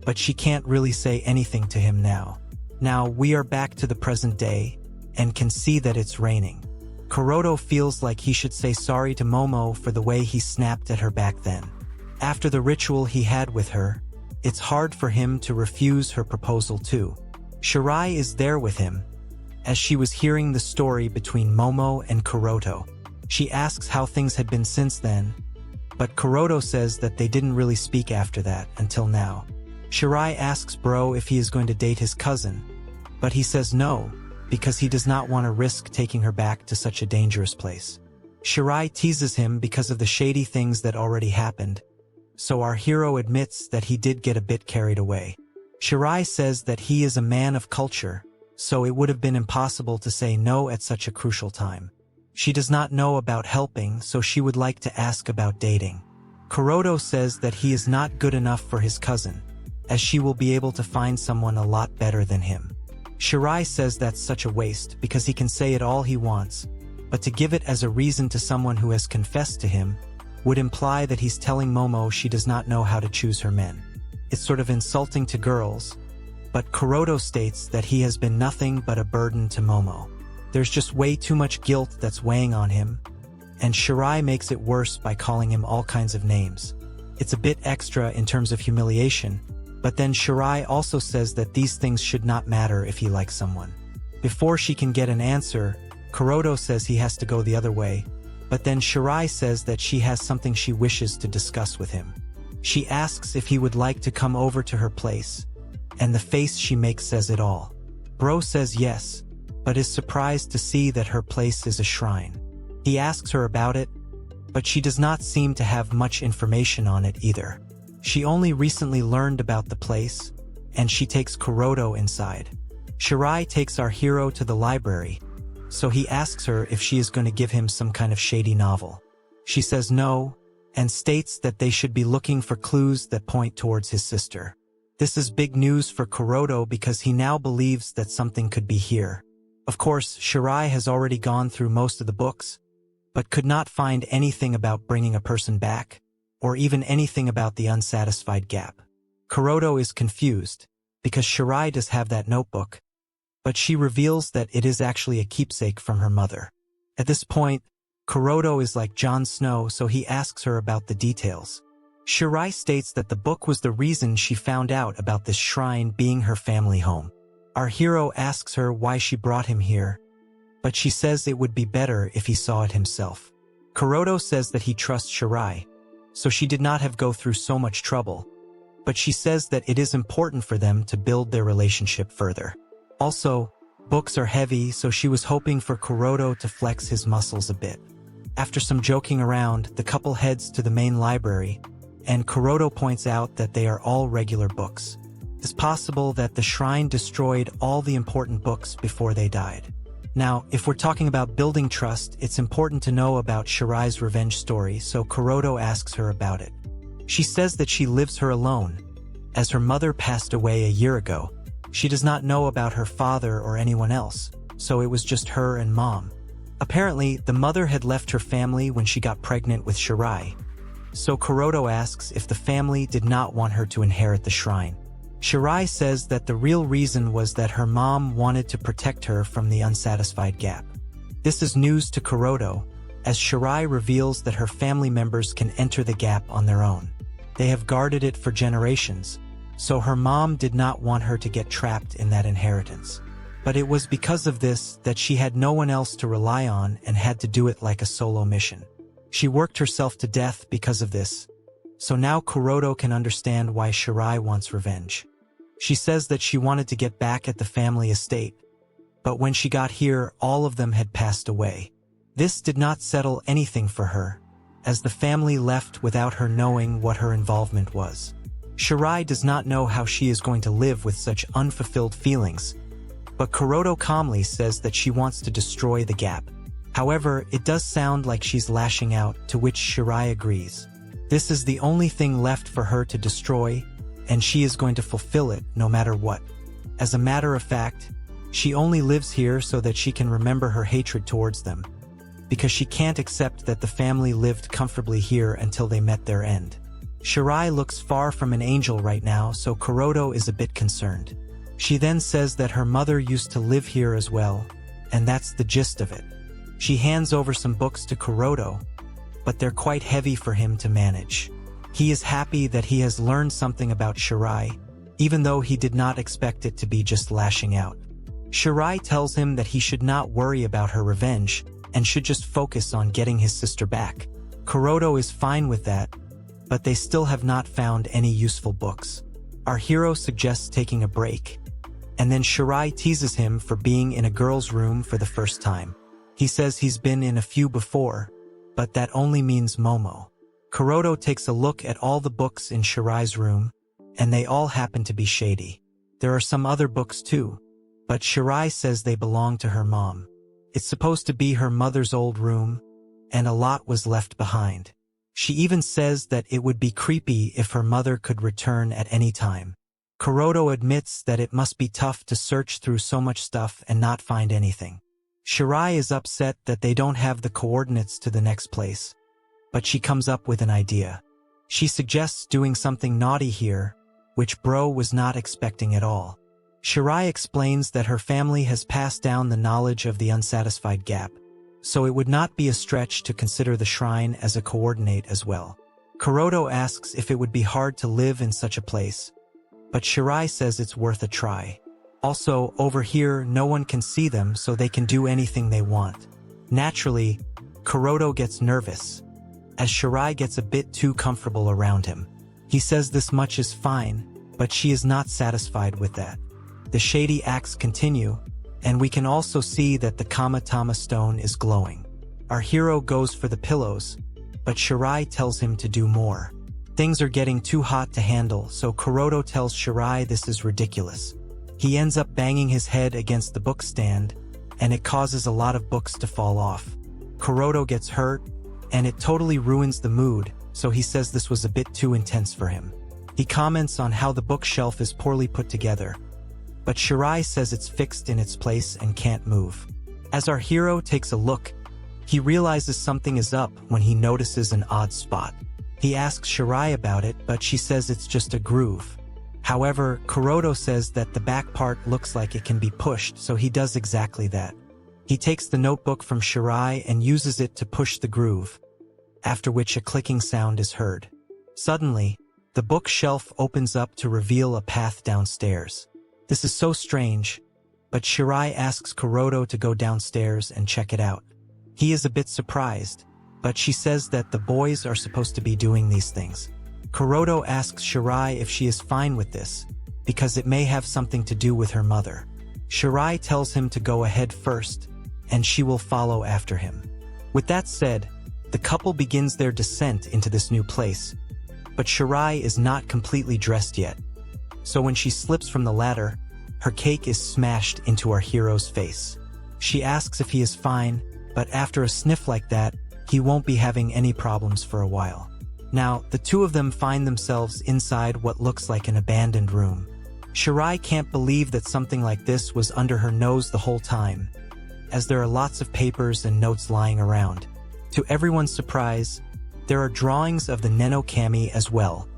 but she can't really say anything to him now. Now, we are back to the present day, and can see that it's raining. Kuroto feels like he should say sorry to Momo for the way he snapped at her back then. After the ritual he had with her, it's hard for him to refuse her proposal too. Shirai is there with him, as she was hearing the story between Momo and Kuroto. She asks how things had been since then, but Kuroto says that they didn't really speak after that until now. Shirai asks Bro if he is going to date his cousin, but he says no, because he does not want to risk taking her back to such a dangerous place. Shirai teases him because of the shady things that already happened, so our hero admits that he did get a bit carried away. Shirai says that he is a man of culture, so it would have been impossible to say no at such a crucial time. She does not know about helping, so she would like to ask about dating. Kuroto says that he is not good enough for his cousin, as she will be able to find someone a lot better than him. Shirai says that's such a waste because he can say it all he wants, but to give it as a reason to someone who has confessed to him would imply that he's telling Momo she does not know how to choose her men. It's sort of insulting to girls, but Kuroto states that he has been nothing but a burden to Momo. There's just way too much guilt that's weighing on him, and Shirai makes it worse by calling him all kinds of names. It's a bit extra in terms of humiliation, but then Shirai also says that these things should not matter if he likes someone. Before she can get an answer, Kuroto says he has to go the other way, but then Shirai says that she has something she wishes to discuss with him. She asks if he would like to come over to her place, and the face she makes says it all. Bro says yes, but is surprised to see that her place is a shrine. He asks her about it, but she does not seem to have much information on it either. She only recently learned about the place, and she takes Kuroto inside. Shirai takes our hero to the library, so he asks her if she is going to give him some kind of shady novel. She says no, and states that they should be looking for clues that point towards his sister. This is big news for Kuroto because he now believes that something could be here. Of course, Shirai has already gone through most of the books, but could not find anything about bringing a person back, or even anything about the unsatisfied gap. Kuroto is confused, because Shirai does have that notebook, but she reveals that it is actually a keepsake from her mother. At this point, Kuroto is like Jon Snow, so he asks her about the details. Shirai states that the book was the reason she found out about this shrine being her family home. Our hero asks her why she brought him here, but she says it would be better if he saw it himself. Kuroto says that he trusts Shirai, so she did not have go through so much trouble, but she says that it is important for them to build their relationship further. Also, books are heavy, so she was hoping for Kuroto to flex his muscles a bit. After some joking around, the couple heads to the main library, and Kuroto points out that they are all regular books. It's possible that the shrine destroyed all the important books before they died. Now, if we're talking about building trust, it's important to know about Shirai's revenge story, so Kuroto asks her about it. She says that she lives her alone, as her mother passed away a year ago. She does not know about her father or anyone else, so it was just her and mom. Apparently, the mother had left her family when she got pregnant with Shirai, so Kuroto asks if the family did not want her to inherit the shrine. Shirai says that the real reason was that her mom wanted to protect her from the unsatisfied gap. This is news to Kuroto, as Shirai reveals that her family members can enter the gap on their own. They have guarded it for generations, so her mom did not want her to get trapped in that inheritance. But it was because of this that she had no one else to rely on and had to do it like a solo mission. She worked herself to death because of this, so now Kuroto can understand why Shirai wants revenge. She says that she wanted to get back at the family estate, but when she got here, all of them had passed away. This did not settle anything for her, as the family left without her knowing what her involvement was. Shirai does not know how she is going to live with such unfulfilled feelings, but Kuroto calmly says that she wants to destroy the gap. However, it does sound like she's lashing out, to which Shirai agrees. This is the only thing left for her to destroy, and she is going to fulfill it no matter what. As a matter of fact, she only lives here so that she can remember her hatred towards them, because she can't accept that the family lived comfortably here until they met their end. Shirai looks far from an angel right now, so Kuroto is a bit concerned. She then says that her mother used to live here as well, and that's the gist of it. She hands over some books to Kuroto, but they're quite heavy for him to manage. He is happy that he has learned something about Shirai, even though he did not expect it to be just lashing out. Shirai tells him that he should not worry about her revenge and should just focus on getting his sister back. Kuroto is fine with that, but they still have not found any useful books. Our hero suggests taking a break, and then Shirai teases him for being in a girl's room for the first time. He says he's been in a few before, but that only means Momo. Kuroto takes a look at all the books in Shirai's room, and they all happen to be shady. There are some other books too, but Shirai says they belong to her mom. It's supposed to be her mother's old room, and a lot was left behind. She even says that it would be creepy if her mother could return at any time. Kuroto admits that it must be tough to search through so much stuff and not find anything. Shirai is upset that they don't have the coordinates to the next place, but she comes up with an idea. She suggests doing something naughty here, which Bro was not expecting at all. Shirai explains that her family has passed down the knowledge of the unsatisfied gap, so it would not be a stretch to consider the shrine as a coordinate as well. Kuroto asks if it would be hard to live in such a place, but Shirai says it's worth a try. Also, over here no one can see them, so they can do anything they want. Naturally, Kuroto gets nervous, as Shirai gets a bit too comfortable around him. He says this much is fine, but she is not satisfied with that. The shady acts continue, and we can also see that the Kamatama stone is glowing. Our hero goes for the pillows, but Shirai tells him to do more. Things are getting too hot to handle, so Kuroto tells Shirai this is ridiculous. He ends up banging his head against the book stand, and it causes a lot of books to fall off. Kuroto gets hurt, and it totally ruins the mood, so he says this was a bit too intense for him. He comments on how the bookshelf is poorly put together, but Shirai says it's fixed in its place and can't move. As our hero takes a look, he realizes something is up when he notices an odd spot. He asks Shirai about it, but she says it's just a groove. However, Kuroto says that the back part looks like it can be pushed, so he does exactly that. He takes the notebook from Shirai and uses it to push the groove, after which a clicking sound is heard. Suddenly, the bookshelf opens up to reveal a path downstairs. This is so strange, but Shirai asks Kuroto to go downstairs and check it out. He is a bit surprised, but she says that the boys are supposed to be doing these things. Kuroto asks Shirai if she is fine with this, because it may have something to do with her mother. Shirai tells him to go ahead first, and she will follow after him. With that said, the couple begins their descent into this new place, but Shirai is not completely dressed yet. So when she slips from the ladder, her cake is smashed into our hero's face. She asks if he is fine, but after a sniff like that, he won't be having any problems for a while. Now, the two of them find themselves inside what looks like an abandoned room. Shirai can't believe that something like this was under her nose the whole time, as there are lots of papers and notes lying around. To everyone's surprise, there are drawings of the Nenokami as well,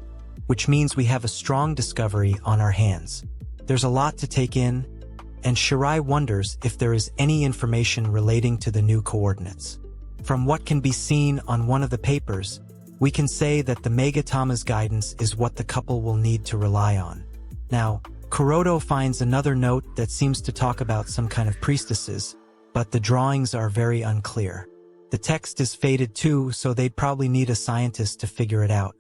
which means we have a strong discovery on our hands. There's a lot to take in, and Shirai wonders if there is any information relating to the new coordinates. From what can be seen on one of the papers, we can say that the Megatama's guidance is what the couple will need to rely on. Now, Kuroto finds another note that seems to talk about some kind of priestesses, but the drawings are very unclear. The text is faded too, so they'd probably need a scientist to figure it out.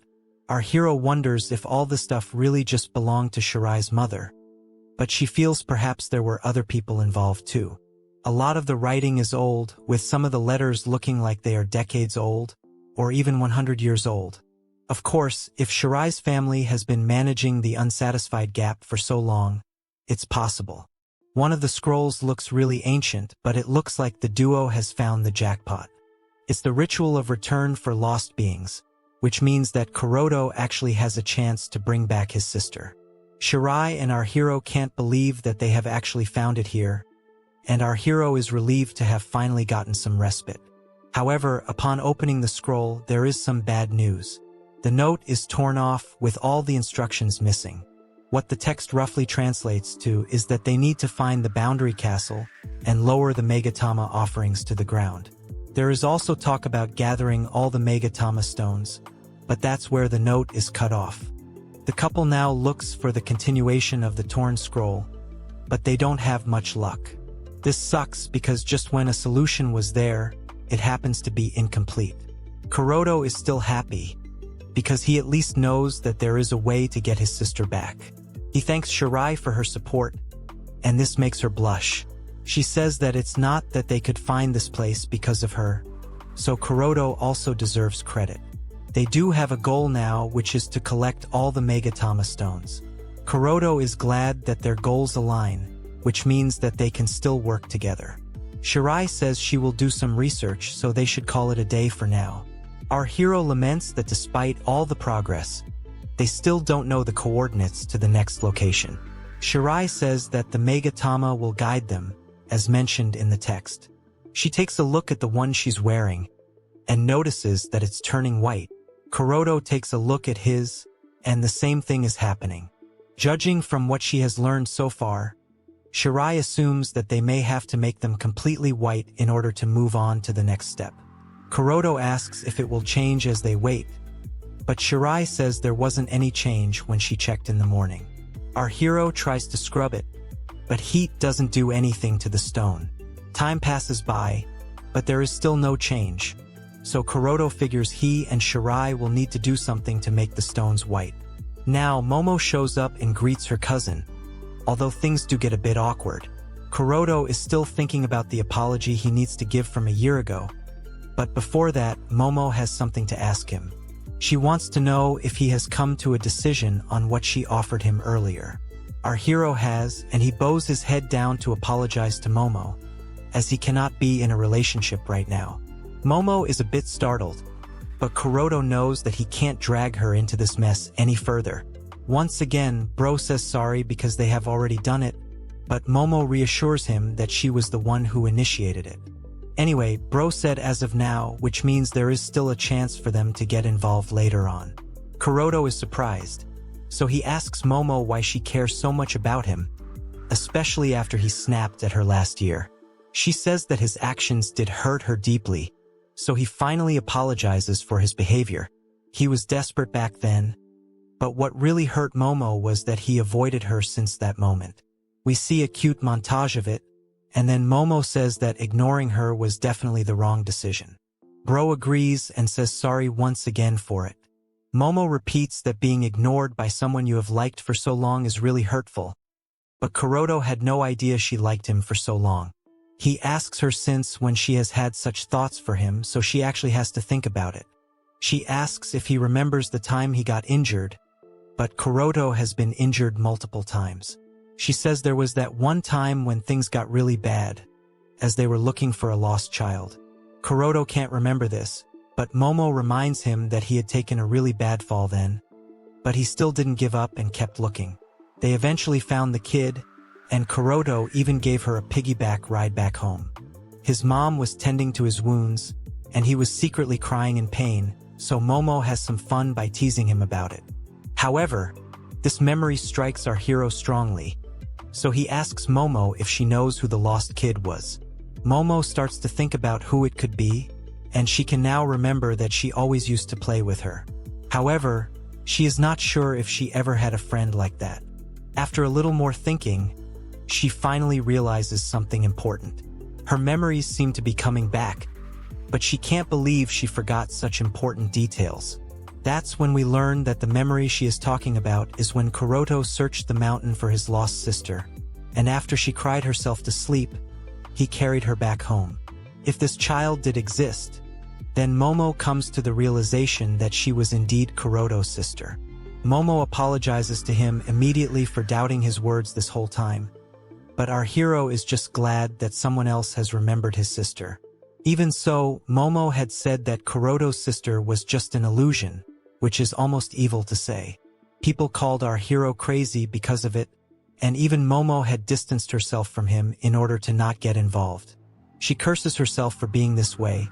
Our hero wonders if all the stuff really just belonged to Shirai's mother, but she feels perhaps there were other people involved too. A lot of the writing is old, with some of the letters looking like they are decades old, or even 100 years old. Of course, if Shirai's family has been managing the unsatisfied gap for so long, it's possible. One of the scrolls looks really ancient, but it looks like the duo has found the jackpot. It's the ritual of return for lost beings, which means that Kuroto actually has a chance to bring back his sister. Shirai and our hero can't believe that they have actually found it here, and our hero is relieved to have finally gotten some respite. However, upon opening the scroll, there is some bad news. The note is torn off with all the instructions missing. What the text roughly translates to is that they need to find the boundary castle and lower the Megatama offerings to the ground. There is also talk about gathering all the Megatama stones, but that's where the note is cut off. The couple now looks for the continuation of the torn scroll, but they don't have much luck. This sucks because just when a solution was there, it happens to be incomplete. Kuroto is still happy, because he at least knows that there is a way to get his sister back. He thanks Shirai for her support, and this makes her blush. She says that it's not that they could find this place because of her, so Kuroto also deserves credit. They do have a goal now, which is to collect all the Megatama stones. Kuroto is glad that their goals align, which means that they can still work together. Shirai says she will do some research, so they should call it a day for now. Our hero laments that despite all the progress, they still don't know the coordinates to the next location. Shirai says that the Megatama will guide them, as mentioned in the text. She takes a look at the one she's wearing, and notices that it's turning white. Kuroto takes a look at his, and the same thing is happening. Judging from what she has learned so far, Shirai assumes that they may have to make them completely white in order to move on to the next step. Kuroto asks if it will change as they wait, but Shirai says there wasn't any change when she checked in the morning. Our hero tries to scrub it, but heat doesn't do anything to the stone. Time passes by, but there is still no change, so Kuroto figures he and Shirai will need to do something to make the stones white. Now Momo shows up and greets her cousin, although things do get a bit awkward. Kuroto is still thinking about the apology he needs to give from a year ago, but before that, Momo has something to ask him. She wants to know if he has come to a decision on what she offered him earlier. Our hero has, and he bows his head down to apologize to Momo, as he cannot be in a relationship right now. Momo is a bit startled, but Kuroto knows that he can't drag her into this mess any further. Once again, Bro says sorry because they have already done it, but Momo reassures him that she was the one who initiated it. Anyway, Bro said as of now, which means there is still a chance for them to get involved later on. Kuroto is surprised, so he asks Momo why she cares so much about him, especially after he snapped at her last year. She says that his actions did hurt her deeply, so he finally apologizes for his behavior. He was desperate back then, but what really hurt Momo was that he avoided her since that moment. We see a cute montage of it, and then Momo says that ignoring her was definitely the wrong decision. Bro agrees and says sorry once again for it. Momo repeats that being ignored by someone you have liked for so long is really hurtful, but Kuroto had no idea she liked him for so long. He asks her since when she has had such thoughts for him, so she actually has to think about it. She asks if he remembers the time he got injured, but Kuroto has been injured multiple times. She says there was that one time when things got really bad, as they were looking for a lost child. Kuroto can't remember this, but Momo reminds him that he had taken a really bad fall then, but he still didn't give up and kept looking. They eventually found the kid, and Kuroto even gave her a piggyback ride back home. His mom was tending to his wounds, and he was secretly crying in pain, so Momo has some fun by teasing him about it. However, this memory strikes our hero strongly, so he asks Momo if she knows who the lost kid was. Momo starts to think about who it could be, and she can now remember that she always used to play with her. However, she is not sure if she ever had a friend like that. After a little more thinking, she finally realizes something important. Her memories seem to be coming back, but she can't believe she forgot such important details. That's when we learn that the memory she is talking about is when Kuroto searched the mountain for his lost sister, and after she cried herself to sleep, he carried her back home. If this child did exist, then Momo comes to the realization that she was indeed Kuroto's sister. Momo apologizes to him immediately for doubting his words this whole time, but our hero is just glad that someone else has remembered his sister. Even so, Momo had said that Kuroto's sister was just an illusion, which is almost evil to say. People called our hero crazy because of it, and even Momo had distanced herself from him in order to not get involved. She curses herself for being this way,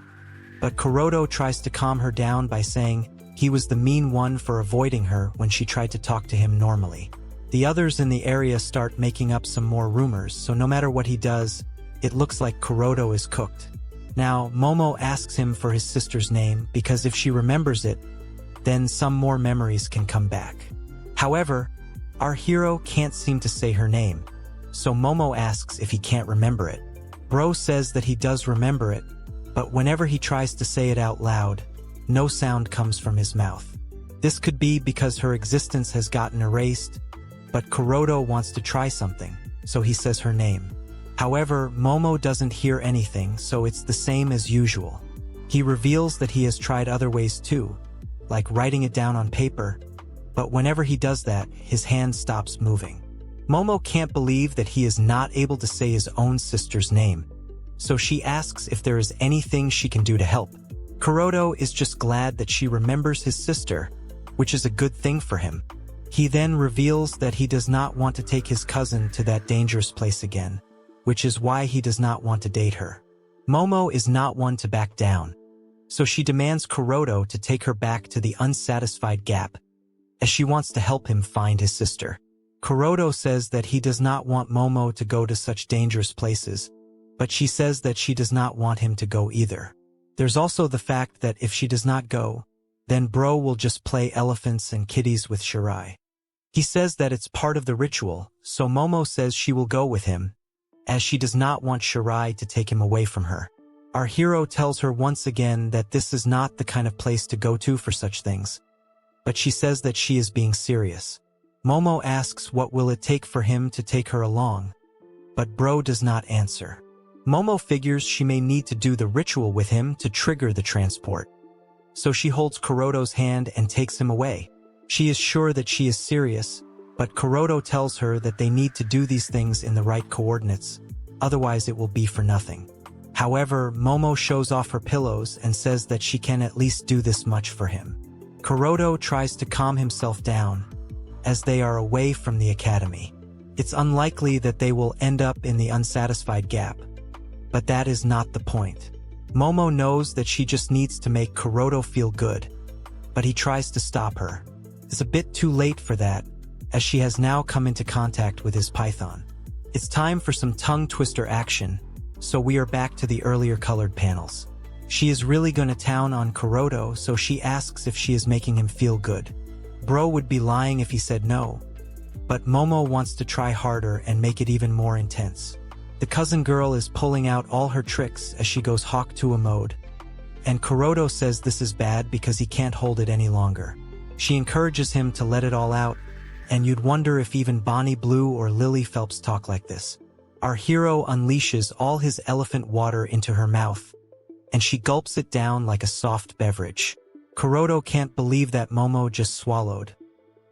but Kuroto tries to calm her down by saying he was the mean one for avoiding her when she tried to talk to him normally. The others in the area start making up some more rumors, so no matter what he does, it looks like Kuroto is cooked. Now, Momo asks him for his sister's name because if she remembers it, then some more memories can come back. However, our hero can't seem to say her name, so Momo asks if he can't remember it. Bro says that he does remember it, but whenever he tries to say it out loud, no sound comes from his mouth. This could be because her existence has gotten erased, but Kuroto wants to try something, so he says her name. However, Momo doesn't hear anything, so it's the same as usual. He reveals that he has tried other ways too, like writing it down on paper, but whenever he does that, his hand stops moving. Momo can't believe that he is not able to say his own sister's name, so she asks if there is anything she can do to help. Kuroto is just glad that she remembers his sister, which is a good thing for him. He then reveals that he does not want to take his cousin to that dangerous place again, which is why he does not want to date her. Momo is not one to back down, so she demands Kuroto to take her back to the unsatisfied gap, as she wants to help him find his sister. Kuroto says that he does not want Momo to go to such dangerous places, but she says that she does not want him to go either. There's also the fact that if she does not go, then Bro will just play elephants and kitties with Shirai. He says that it's part of the ritual, so Momo says she will go with him, as she does not want Shirai to take him away from her. Our hero tells her once again that this is not the kind of place to go to for such things, but she says that she is being serious. Momo asks what will it take for him to take her along, but Bro does not answer. Momo figures she may need to do the ritual with him to trigger the transport, so she holds Kuroto's hand and takes him away. She is sure that she is serious, but Kuroto tells her that they need to do these things in the right coordinates, otherwise it will be for nothing. However, Momo shows off her pillows and says that she can at least do this much for him. Kuroto tries to calm himself down, as they are away from the academy. It's unlikely that they will end up in the unsatisfied gap, but that is not the point. Momo knows that she just needs to make Kuroto feel good, but he tries to stop her. It's a bit too late for that, as she has now come into contact with his python. It's time for some tongue twister action, so we are back to the earlier colored panels. She is really gonna town on Kuroto, so she asks if she is making him feel good. Bro would be lying if he said no, but Momo wants to try harder and make it even more intense. The cousin girl is pulling out all her tricks as she goes Hawk Tuah mode, and Kuroto says this is bad because he can't hold it any longer. She encourages him to let it all out, and you'd wonder if even Bonnie Blue or Lily Phelps talk like this. Our hero unleashes all his elephant water into her mouth, and she gulps it down like a soft beverage. Kuroto can't believe that Momo just swallowed,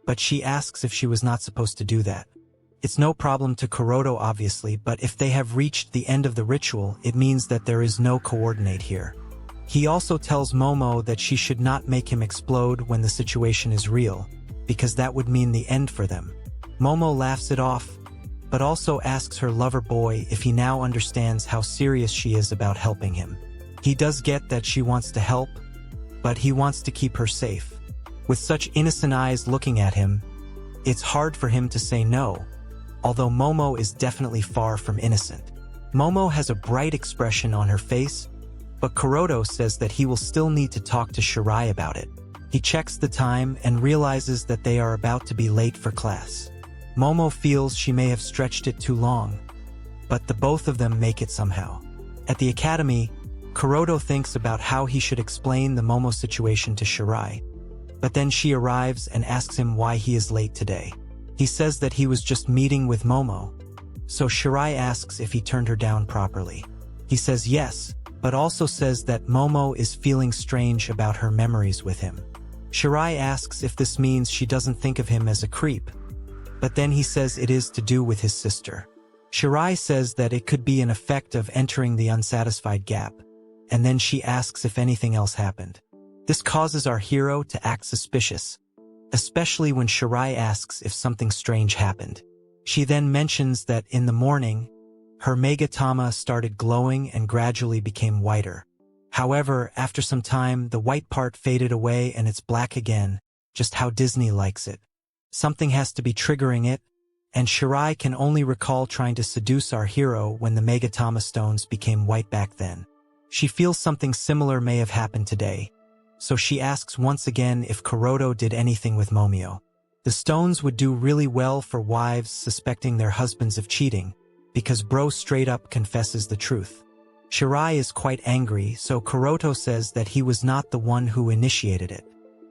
but she asks if she was not supposed to do that. It's no problem to Kuroto obviously, but if they have reached the end of the ritual, it means that there is no coordinate here. He also tells Momo that she should not make him explode when the situation is real, because that would mean the end for them. Momo laughs it off, but also asks her lover Boy if he now understands how serious she is about helping him. He does get that she wants to help, but he wants to keep her safe. With such innocent eyes looking at him, it's hard for him to say no, although Momo is definitely far from innocent. Momo has a bright expression on her face, but Kuroto says that he will still need to talk to Shirai about it. He checks the time and realizes that they are about to be late for class. Momo feels she may have stretched it too long, but the both of them make it somehow. At the academy, Kuroto thinks about how he should explain the Momo situation to Shirai, but then she arrives and asks him why he is late today. He says that he was just meeting with Momo, so Shirai asks if he turned her down properly. He says yes, but also says that Momo is feeling strange about her memories with him. Shirai asks if this means she doesn't think of him as a creep, but then he says it is to do with his sister. Shirai says that it could be an effect of entering the unsatisfied gap, and then she asks if anything else happened. This causes our hero to act suspicious, especially when Shirai asks if something strange happened. She then mentions that in the morning, her Megatama started glowing and gradually became whiter. However, after some time, the white part faded away and it's black again, just how Disney likes it. Something has to be triggering it, and Shirai can only recall trying to seduce our hero when the Megatama stones became white back then. She feels something similar may have happened today, so she asks once again if Kuroto did anything with Momio. The stones would do really well for wives suspecting their husbands of cheating, because bro straight up confesses the truth. Shirai is quite angry, so Kuroto says that he was not the one who initiated it.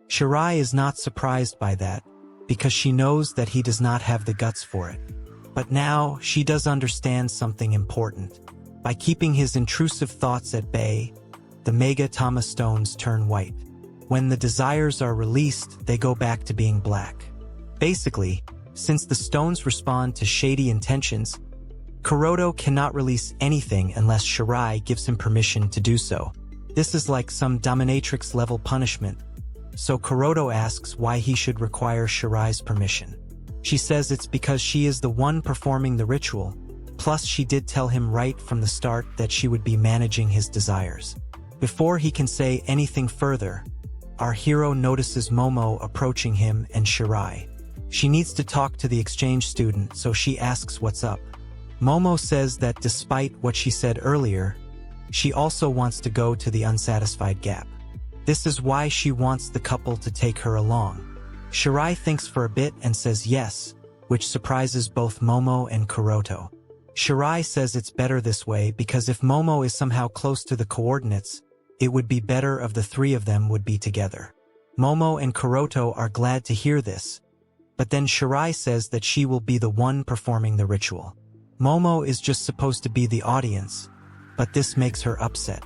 Shirai is not surprised by that, because she knows that he does not have the guts for it. But now, she does understand something important. By keeping his intrusive thoughts at bay, the Megatama stones turn white. When the desires are released, they go back to being black. Basically, since the stones respond to shady intentions, Kuroto cannot release anything unless Shirai gives him permission to do so. This is like some dominatrix-level punishment, so Kuroto asks why he should require Shirai's permission. She says it's because she is the one performing the ritual, plus she did tell him right from the start that she would be managing his desires. Before he can say anything further, our hero notices Momo approaching him and Shirai. She needs to talk to the exchange student, so she asks what's up. Momo says that despite what she said earlier, she also wants to go to the unsatisfied gap. This is why she wants the couple to take her along. Shirai thinks for a bit and says yes, which surprises both Momo and Kuroto. Shirai says it's better this way because if Momo is somehow close to the coordinates, it would be better if the three of them would be together. Momo and Kuroto are glad to hear this, but then Shirai says that she will be the one performing the ritual. Momo is just supposed to be the audience, but this makes her upset.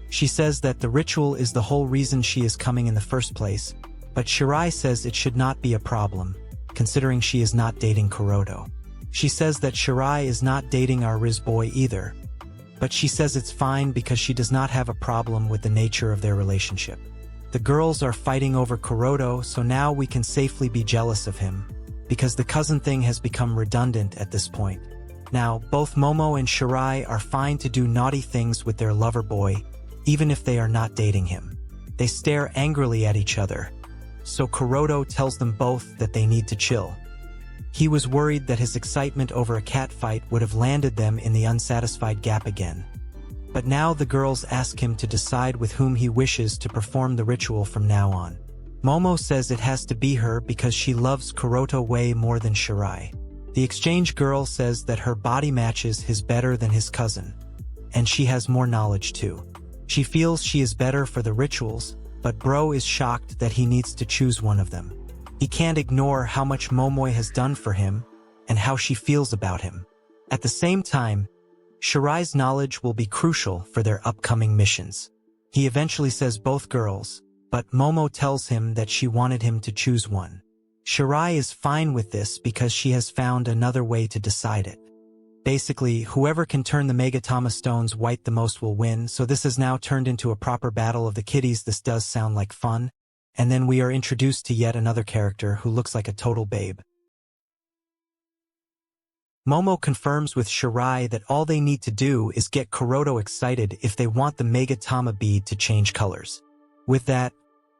She says that the ritual is the whole reason she is coming in the first place, but Shirai says it should not be a problem, considering she is not dating Kuroto. She says that Shirai is not dating our Riz boy either, but she says it's fine because she does not have a problem with the nature of their relationship. The girls are fighting over Kuroto, so now we can safely be jealous of him, because the cousin thing has become redundant at this point. Now, both Momo and Shirai are fine to do naughty things with their lover boy, even if they are not dating him. They stare angrily at each other, so Kuroto tells them both that they need to chill. He was worried that his excitement over a cat fight would have landed them in the unsatisfied gap again. But now the girls ask him to decide with whom he wishes to perform the ritual from now on. Momo says it has to be her because she loves Kuroto way more than Shirai. The exchange girl says that her body matches his better than his cousin, and she has more knowledge too. She feels she is better for the rituals, but bro is shocked that he needs to choose one of them. He can't ignore how much Momo has done for him and how she feels about him. At the same time, Shirai's knowledge will be crucial for their upcoming missions. He eventually says both girls, but Momo tells him that she wanted him to choose one. Shirai is fine with this because she has found another way to decide it. Basically, whoever can turn the Megatama stones white the most will win, so this has now turned into a proper battle of the kitties. This does sound like fun. And then we are introduced to yet another character who looks like a total babe. Momo confirms with Shirai that all they need to do is get Kuroto excited if they want the Megatama bead to change colors. With that,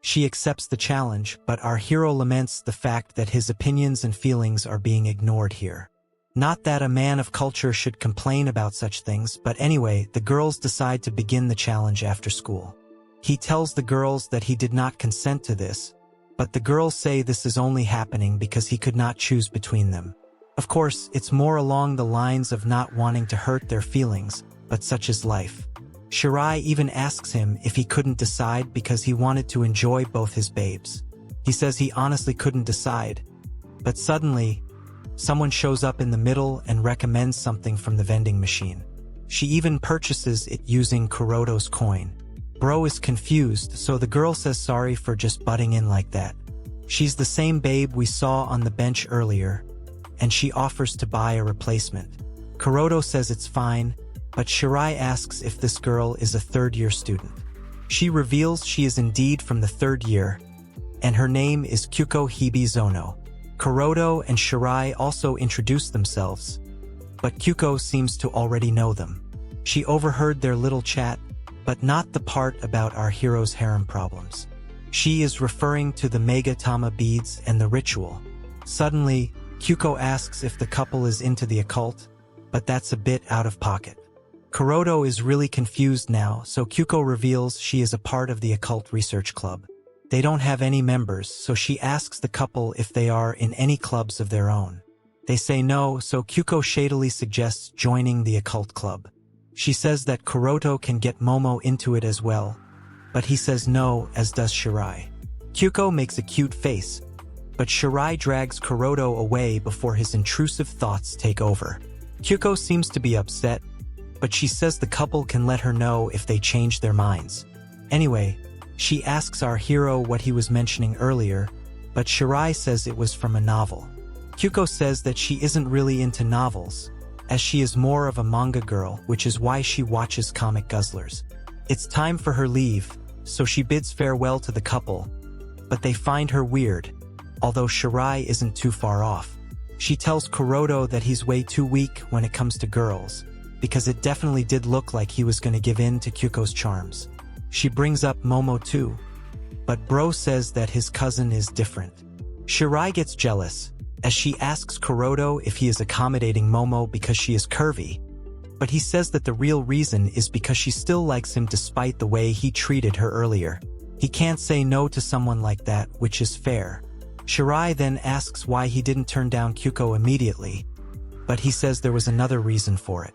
she accepts the challenge, but our hero laments the fact that his opinions and feelings are being ignored here. Not that a man of culture should complain about such things, but anyway, the girls decide to begin the challenge after school. He tells the girls that he did not consent to this, but the girls say this is only happening because he could not choose between them. Of course, it's more along the lines of not wanting to hurt their feelings, but such is life. Shirai even asks him if he couldn't decide because he wanted to enjoy both his babes. He says he honestly couldn't decide, but suddenly, someone shows up in the middle and recommends something from the vending machine. She even purchases it using Kuroto's coin. Bro is confused, so the girl says sorry for just butting in like that. She's the same babe we saw on the bench earlier, and she offers to buy a replacement. Kuroto says it's fine, but Shirai asks if this girl is a third-year student. She reveals she is indeed from the third year, and her name is Kyuko Hibizono. Kuroto and Shirai also introduce themselves, but Kyuko seems to already know them. She overheard their little chat, but not the part about our hero's harem problems. She is referring to the Megatama beads and the ritual. Suddenly, Kyuko asks if the couple is into the occult, but that's a bit out of pocket. Kuroto is really confused now, so Kyuko reveals she is a part of the occult research club. They don't have any members, so she asks the couple if they are in any clubs of their own. They say no, so Kyuko shadily suggests joining the occult club. She says that Kuroto can get Momo into it as well, but he says no, as does Shirai. Kyuko makes a cute face, but Shirai drags Kuroto away before his intrusive thoughts take over. Kyuko seems to be upset, but she says the couple can let her know if they change their minds. Anyway, she asks our hero what he was mentioning earlier, but Shirai says it was from a novel. Kyuko says that she isn't really into novels, as she is more of a manga girl, which is why she watches comic guzzlers. It's time for her leave, so she bids farewell to the couple, but they find her weird, although Shirai isn't too far off. She tells Kuroto that he's way too weak when it comes to girls, because it definitely did look like he was going to give in to Kyuko's charms. She brings up Momo too, but Bro says that his cousin is different. Shirai gets jealous, as she asks Kuroto if he is accommodating Momo because she is curvy, but he says that the real reason is because she still likes him despite the way he treated her earlier. He can't say no to someone like that, which is fair. Shirai then asks why he didn't turn down Kyuko immediately, but he says there was another reason for it.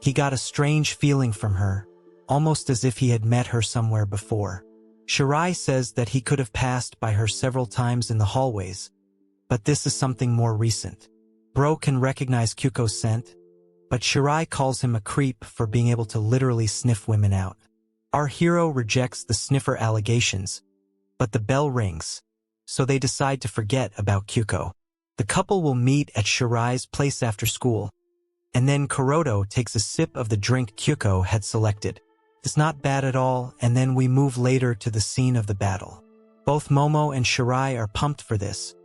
He got a strange feeling from her, almost as if he had met her somewhere before. Shirai says that he could have passed by her several times in the hallways, but this is something more recent. Bro can recognize Kyuko's scent, but Shirai calls him a creep for being able to literally sniff women out. Our hero rejects the sniffer allegations, but the bell rings, so they decide to forget about Kyuko. The couple will meet at Shirai's place after school, and then Kuroto takes a sip of the drink Kyuko had selected. It's not bad at all, and then we move later to the scene of the battle. Both Momo and Shirai are pumped for this,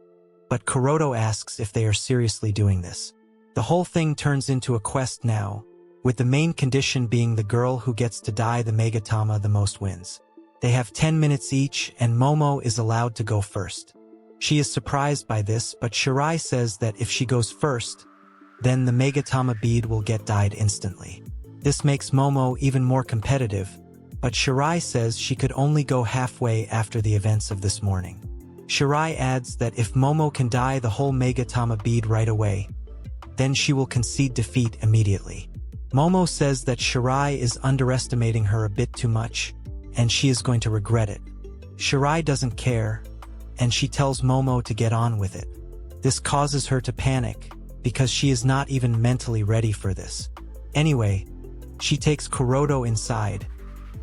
but Kuroto asks if they are seriously doing this. The whole thing turns into a quest now, with the main condition being the girl who gets to dye the Megatama the most wins. They have 10 minutes each, and Momo is allowed to go first. She is surprised by this, but Shirai says that if she goes first, then the Megatama bead will get dyed instantly. This makes Momo even more competitive, but Shirai says she could only go halfway after the events of this morning. Shirai adds that if Momo can dye the whole Megatama bead right away, then she will concede defeat immediately. Momo says that Shirai is underestimating her a bit too much, and she is going to regret it. Shirai doesn't care, and she tells Momo to get on with it. This causes her to panic, because she is not even mentally ready for this. Anyway, she takes Kuroto inside,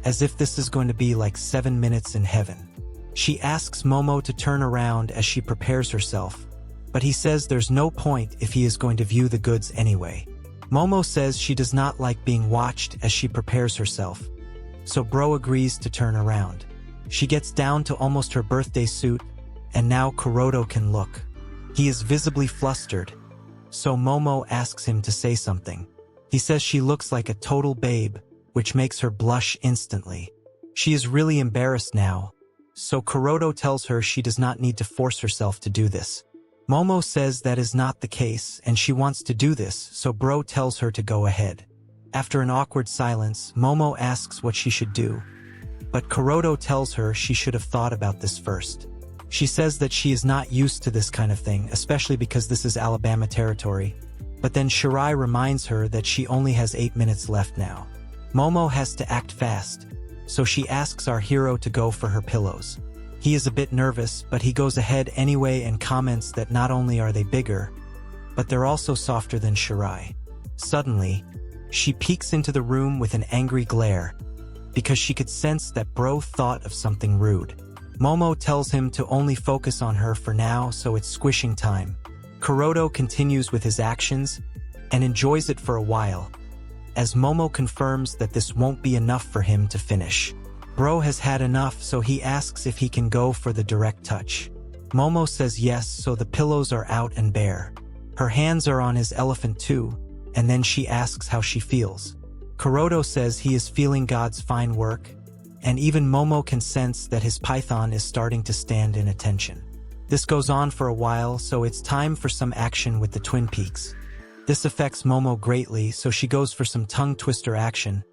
as if this is going to be like 7 minutes in heaven. She asks Momo to turn around as she prepares herself, but he says there's no point if he is going to view the goods anyway. Momo says she does not like being watched as she prepares herself, so Bro agrees to turn around. She gets down to almost her birthday suit, and now Kuroto can look. He is visibly flustered, so Momo asks him to say something. He says she looks like a total babe, which makes her blush instantly. She is really embarrassed now, so Kuroto tells her she does not need to force herself to do this. Momo says that is not the case and she wants to do this, so Bro tells her to go ahead. After an awkward silence, Momo asks what she should do, but Kuroto tells her she should have thought about this first. She says that she is not used to this kind of thing, especially because this is Alabama territory, but then Shirai reminds her that she only has 8 minutes left now. Momo has to act fast, so she asks our hero to go for her pillows. He is a bit nervous, but he goes ahead anyway and comments that not only are they bigger, but they're also softer than Shirai. Suddenly, she peeks into the room with an angry glare, because she could sense that Bro thought of something rude. Momo tells him to only focus on her for now, so it's squishing time. Kuroto continues with his actions and enjoys it for a while, as Momo confirms that this won't be enough for him to finish. Bro has had enough, so he asks if he can go for the direct touch. Momo says yes, so the pillows are out and bare. Her hands are on his elephant too, and then she asks how she feels. Kuroto says he is feeling God's fine work, and even Momo can sense that his python is starting to stand in attention. This goes on for a while, so it's time for some action with the Twin Peaks. This affects Momo greatly, so she goes for some tongue twister action,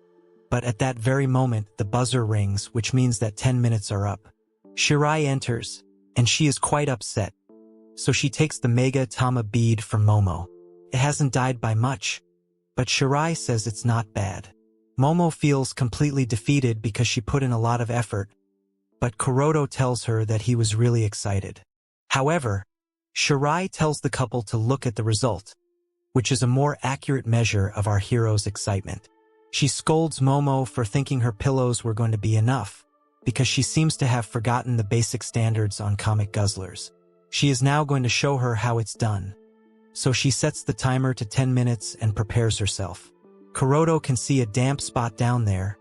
but at that very moment the buzzer rings, which means that 10 minutes are up. Shirai enters, and she is quite upset. So she takes the Mega Tama bead from Momo. It hasn't died by much, but Shirai says it's not bad. Momo feels completely defeated because she put in a lot of effort, but Kuroto tells her that he was really excited. However, Shirai tells the couple to look at the result, which is a more accurate measure of our hero's excitement. She scolds Momo for thinking her pillows were going to be enough, because she seems to have forgotten the basic standards on comic guzzlers. She is now going to show her how it's done. So she sets the timer to 10 minutes and prepares herself. Kuroto can see a damp spot down there,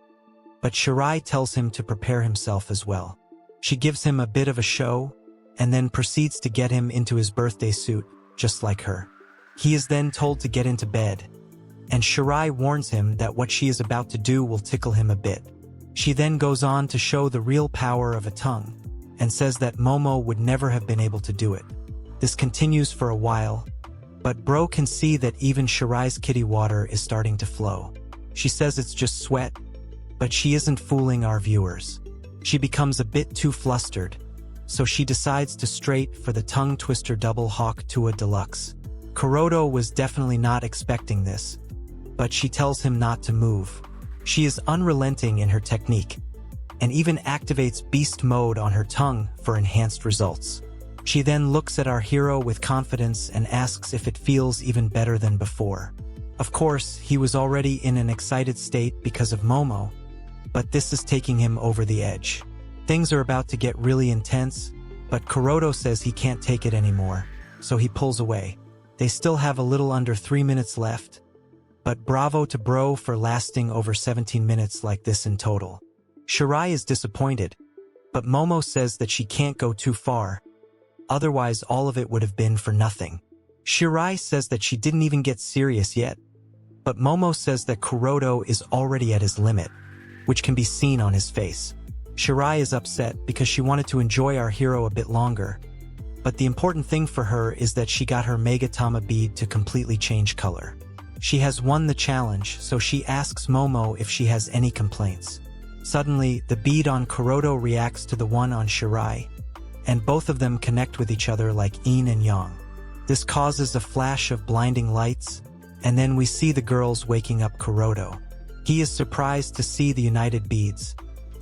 but Shirai tells him to prepare himself as well. She gives him a bit of a show, and then proceeds to get him into his birthday suit, just like her. He is then told to get into bed, and Shirai warns him that what she is about to do will tickle him a bit. She then goes on to show the real power of a tongue, and says that Momo would never have been able to do it. This continues for a while, but Bro can see that even Shirai's kitty water is starting to flow. She says it's just sweat, but she isn't fooling our viewers. She becomes a bit too flustered, so she decides to straight for the tongue twister double hawk Tua Deluxe. Kuroto was definitely not expecting this, but she tells him not to move. She is unrelenting in her technique, and even activates beast mode on her tongue for enhanced results. She then looks at our hero with confidence and asks if it feels even better than before. Of course, he was already in an excited state because of Momo, but this is taking him over the edge. Things are about to get really intense, but Kuroto says he can't take it anymore, so he pulls away. They still have a little under 3 minutes left, but bravo to Bro for lasting over 17 minutes like this in total. Shirai is disappointed, but Momo says that she can't go too far, otherwise all of it would have been for nothing. Shirai says that she didn't even get serious yet, but Momo says that Kuroto is already at his limit, which can be seen on his face. Shirai is upset because she wanted to enjoy our hero a bit longer, but the important thing for her is that she got her Mega Tama bead to completely change color. She has won the challenge, so she asks Momo if she has any complaints. Suddenly, the bead on Kuroto reacts to the one on Shirai, and both of them connect with each other like yin and yang. This causes a flash of blinding lights, and then we see the girls waking up Kuroto. He is surprised to see the united beads,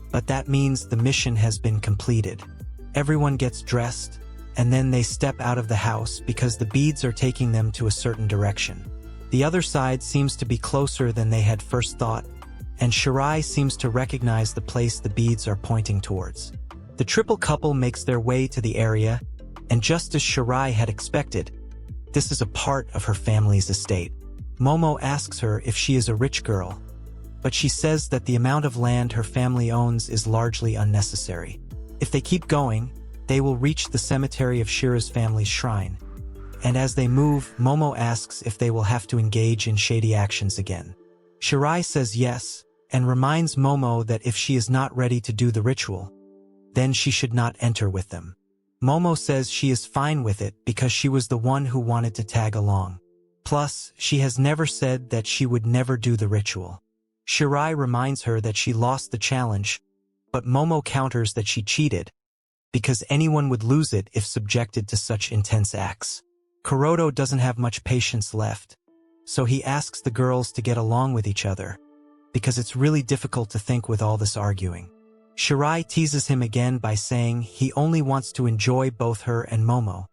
but that means the mission has been completed. Everyone gets dressed, and then they step out of the house because the beads are taking them to a certain direction. The other side seems to be closer than they had first thought, and Shirai seems to recognize the place the beads are pointing towards. The triple couple makes their way to the area, and just as Shirai had expected, this is a part of her family's estate. Momo asks her if she is a rich girl, but she says that the amount of land her family owns is largely unnecessary. If they keep going, they will reach the cemetery of Shira's family's shrine, and as they move, Momo asks if they will have to engage in shady actions again. Shirai says yes, and reminds Momo that if she is not ready to do the ritual, then she should not enter with them. Momo says she is fine with it because she was the one who wanted to tag along. Plus, she has never said that she would never do the ritual. Shirai reminds her that she lost the challenge, but Momo counters that she cheated, because anyone would lose it if subjected to such intense acts. Kuroto doesn't have much patience left, so he asks the girls to get along with each other, because it's really difficult to think with all this arguing. Shirai teases him again by saying he only wants to enjoy both her and Momo,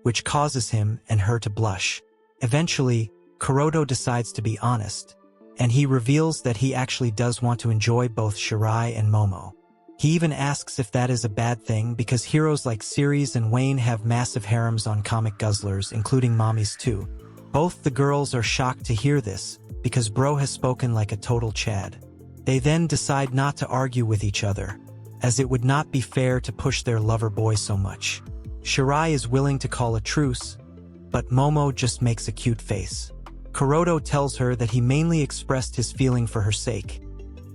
which causes him and her to blush. Eventually, Kuroto decides to be honest, and he reveals that he actually does want to enjoy both Shirai and Momo. He even asks if that is a bad thing because heroes like Ceres and Wayne have massive harems on comic guzzlers, including mommies too. Both the girls are shocked to hear this, because Bro has spoken like a total Chad. They then decide not to argue with each other, as it would not be fair to push their lover boy so much. Shirai is willing to call a truce, but Momo just makes a cute face. Kuroto tells her that he mainly expressed his feeling for her sake,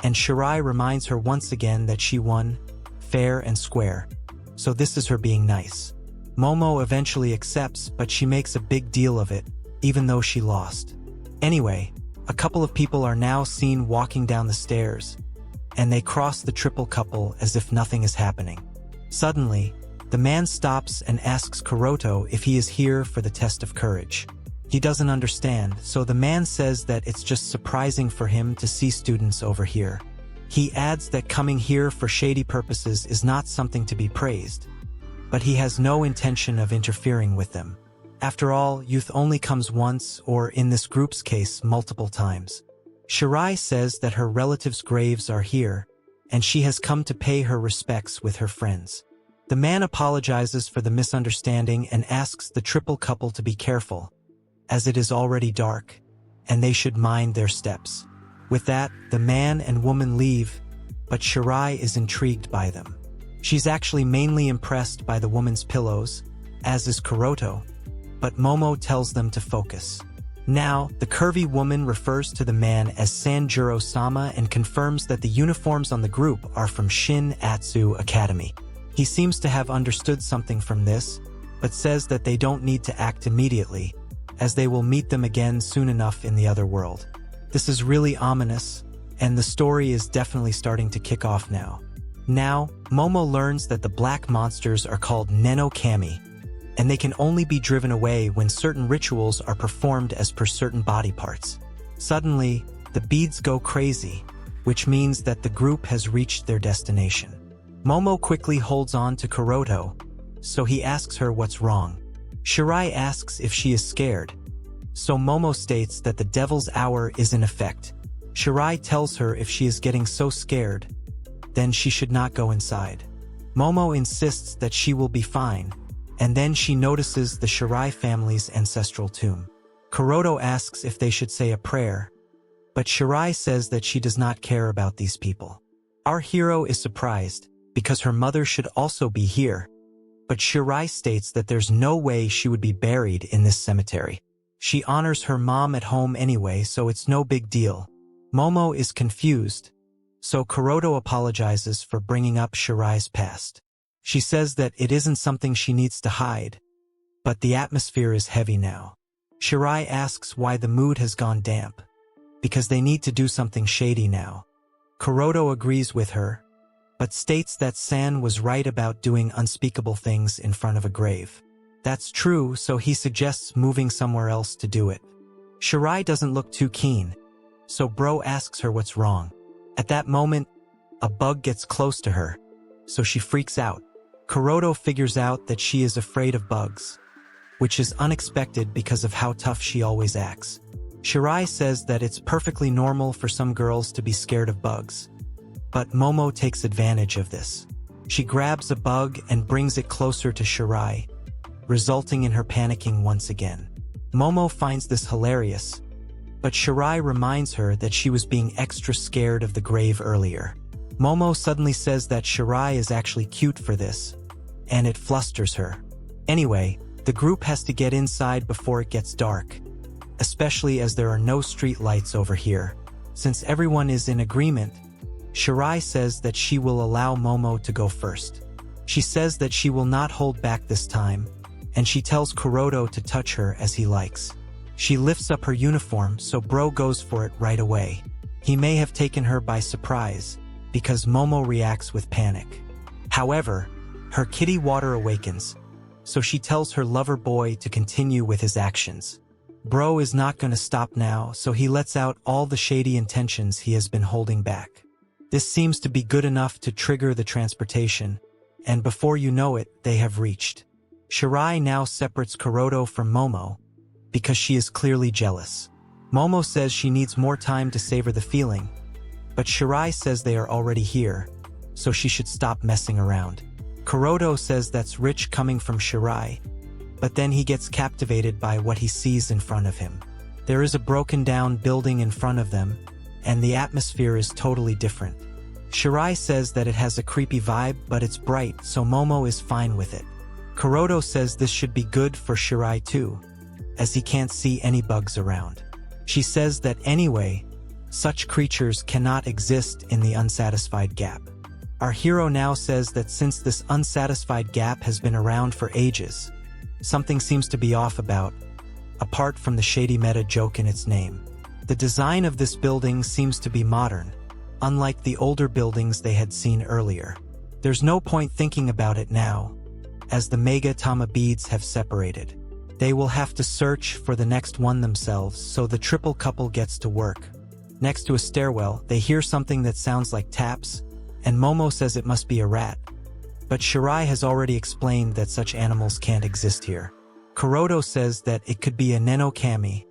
and Shirai reminds her once again that she won, fair and square, so this is her being nice. Momo eventually accepts, but she makes a big deal of it, even though she lost. Anyway, a couple of people are now seen walking down the stairs, and they cross the triple couple as if nothing is happening. Suddenly, the man stops and asks Kuroto if he is here for the test of courage. He doesn't understand, so the man says that it's just surprising for him to see students over here. He adds that coming here for shady purposes is not something to be praised, but he has no intention of interfering with them. After all, youth only comes once, or in this group's case, multiple times. Shirai says that her relatives' graves are here, and she has come to pay her respects with her friends. The man apologizes for the misunderstanding and asks the triple couple to be careful, as it is already dark, and they should mind their steps. With that, the man and woman leave, but Shirai is intrigued by them. She's actually mainly impressed by the woman's pillows, as is Kuroto, but Momo tells them to focus. Now, the curvy woman refers to the man as Sanjuro-sama and confirms that the uniforms on the group are from Shin-Atsu Academy. He seems to have understood something from this, but says that they don't need to act immediately, as they will meet them again soon enough in the other world. This is really ominous, and the story is definitely starting to kick off now. Now, Momo learns that the black monsters are called Neno-kami, and they can only be driven away when certain rituals are performed as per certain body parts. Suddenly, the beads go crazy, which means that the group has reached their destination. Momo quickly holds on to Kuroto, so he asks her what's wrong. Shirai asks if she is scared, so Momo states that the devil's hour is in effect. Shirai tells her if she is getting so scared, then she should not go inside. Momo insists that she will be fine, and then she notices the Shirai family's ancestral tomb. Kuroto asks if they should say a prayer, but Shirai says that she does not care about these people. Our hero is surprised, because her mother should also be here, but Shirai states that there's no way she would be buried in this cemetery. She honors her mom at home anyway, so it's no big deal. Momo is confused, so Kuroto apologizes for bringing up Shirai's past. She says that it isn't something she needs to hide, but the atmosphere is heavy now. Shirai asks why the mood has gone damp, because they need to do something shady now. Kuroto agrees with her, but states that San was right about doing unspeakable things in front of a grave. That's true, so he suggests moving somewhere else to do it. Shirai doesn't look too keen, so Bro asks her what's wrong. At that moment, a bug gets close to her, so she freaks out. Kuroto figures out that she is afraid of bugs, which is unexpected because of how tough she always acts. Shirai says that it's perfectly normal for some girls to be scared of bugs, but Momo takes advantage of this. She grabs a bug and brings it closer to Shirai, resulting in her panicking once again. Momo finds this hilarious, but Shirai reminds her that she was being extra scared of the grave earlier. Momo suddenly says that Shirai is actually cute for this, and it flusters her. Anyway, the group has to get inside before it gets dark, especially as there are no street lights over here. Since everyone is in agreement, Shirai says that she will allow Momo to go first. She says that she will not hold back this time, and she tells Kuroto to touch her as he likes. She lifts up her uniform, so Bro goes for it right away. He may have taken her by surprise, because Momo reacts with panic. However, her kitty water awakens, so she tells her lover boy to continue with his actions. Bro is not going to stop now, so he lets out all the shady intentions he has been holding back. This seems to be good enough to trigger the transportation, and before you know it, they have reached. Shirai now separates Kuroto from Momo, because she is clearly jealous. Momo says she needs more time to savor the feeling, but Shirai says they are already here, so she should stop messing around. Kuroto says that's rich coming from Shirai, but then he gets captivated by what he sees in front of him. There is a broken down building in front of them, and the atmosphere is totally different. Shirai says that it has a creepy vibe, but it's bright, so Momo is fine with it. Kuroto says this should be good for Shirai too, as he can't see any bugs around. She says that anyway, such creatures cannot exist in the unsatisfied gap. Our hero now says that since this unsatisfied gap has been around for ages, something seems to be off about, apart from the shady meta joke in its name. The design of this building seems to be modern, unlike the older buildings they had seen earlier. There's no point thinking about it now, as the Mega Tama beads have separated. They will have to search for the next one themselves, so the triple couple gets to work. Next to a stairwell, they hear something that sounds like taps, and Momo says it must be a rat. But Shirai has already explained that such animals can't exist here. Kuroto says that it could be a Nenokami,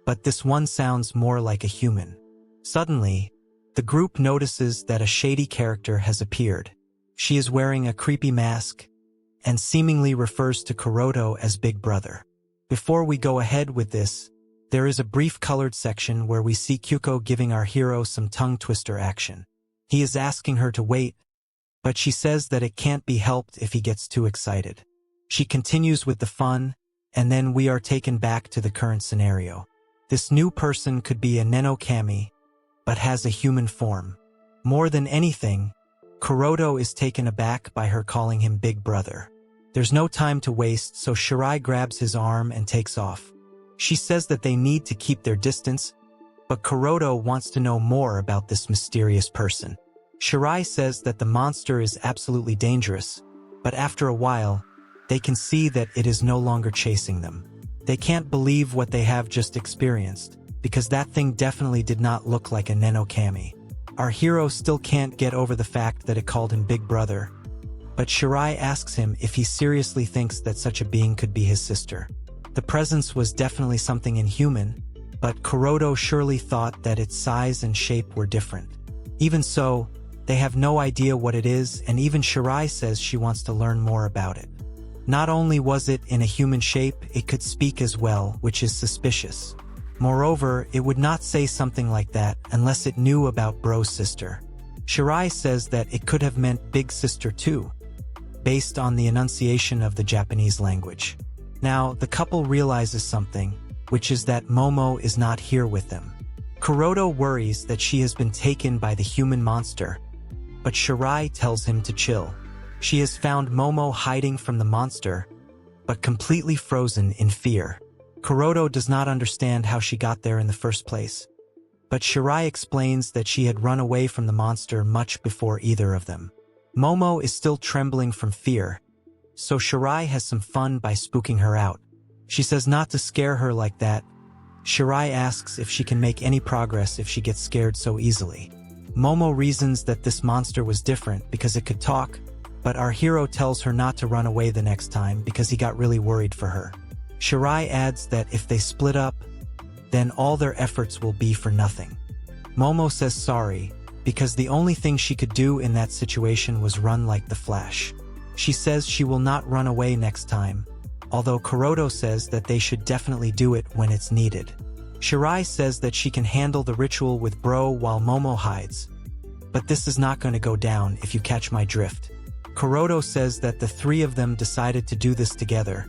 but this one sounds more like a human. Suddenly, the group notices that a shady character has appeared. She is wearing a creepy mask and seemingly refers to Kuroto as Big Brother. Before we go ahead with this, there is a brief colored section where we see Kyuko giving our hero some tongue twister action. He is asking her to wait, but she says that it can't be helped if he gets too excited. She continues with the fun, and then we are taken back to the current scenario. This new person could be a Nenokami, but has a human form. More than anything, Kuroto is taken aback by her calling him Big Brother. There's no time to waste, so Shirai grabs his arm and takes off. She says that they need to keep their distance, but Kuroto wants to know more about this mysterious person. Shirai says that the monster is absolutely dangerous, but after a while, they can see that it is no longer chasing them. They can't believe what they have just experienced, because that thing definitely did not look like a Nenokami. Our hero still can't get over the fact that it called him Big Brother, but Shirai asks him if he seriously thinks that such a being could be his sister. The presence was definitely something inhuman, but Kuroto surely thought that its size and shape were different. Even so, they have no idea what it is, and even Shirai says she wants to learn more about it. Not only was it in a human shape, it could speak as well, which is suspicious. Moreover, it would not say something like that unless it knew about Bro's sister. Shirai says that it could have meant big sister too, based on the enunciation of the Japanese language. Now, the couple realizes something, which is that Momo is not here with them. Kuroto worries that she has been taken by the human monster, but Shirai tells him to chill. She has found Momo hiding from the monster, but completely frozen in fear. Kuroto does not understand how she got there in the first place, but Shirai explains that she had run away from the monster much before either of them. Momo is still trembling from fear, so Shirai has some fun by spooking her out. She says not to scare her like that. Shirai asks if she can make any progress if she gets scared so easily. Momo reasons that this monster was different because it could talk, but our hero tells her not to run away the next time because he got really worried for her. Shirai adds that if they split up, then all their efforts will be for nothing. Momo says sorry, because the only thing she could do in that situation was run like the Flash. She says she will not run away next time, although Kuroto says that they should definitely do it when it's needed. Shirai says that she can handle the ritual with Bro while Momo hides, but this is not going to go down if you catch my drift. Kuroto says that the three of them decided to do this together,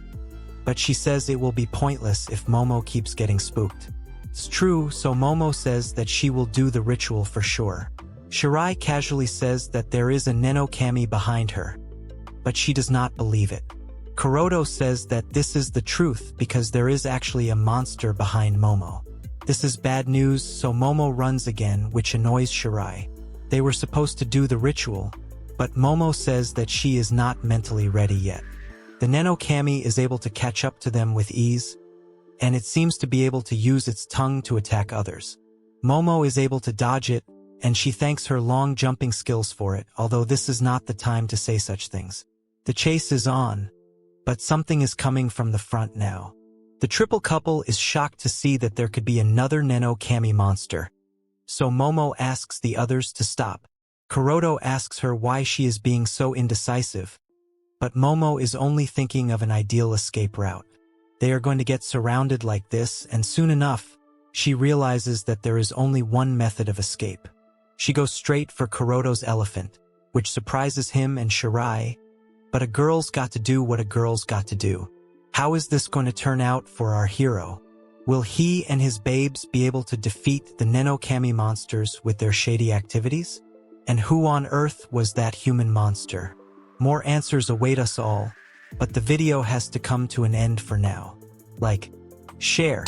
but she says it will be pointless if Momo keeps getting spooked. It's true, so Momo says that she will do the ritual for sure. Shirai casually says that there is a Nenokami behind her, but she does not believe it. Kuroto says that this is the truth because there is actually a monster behind Momo. This is bad news, so Momo runs again, which annoys Shirai. They were supposed to do the ritual, but Momo says that she is not mentally ready yet. The Nenokami is able to catch up to them with ease, and it seems to be able to use its tongue to attack others. Momo is able to dodge it, and she thanks her long jumping skills for it, although this is not the time to say such things. The chase is on, but something is coming from the front now. The triple couple is shocked to see that there could be another Nenokami monster, so Momo asks the others to stop. Kuroto asks her why she is being so indecisive, but Momo is only thinking of an ideal escape route. They are going to get surrounded like this, and soon enough, she realizes that there is only one method of escape. She goes straight for Kuroto's elephant, which surprises him and Shirai, but a girl's got to do what a girl's got to do. How is this going to turn out for our hero? Will he and his babes be able to defeat the Nenokami monsters with their shady activities? And who on earth was that human monster? More answers await us all, but the video has to come to an end for now. Like, share,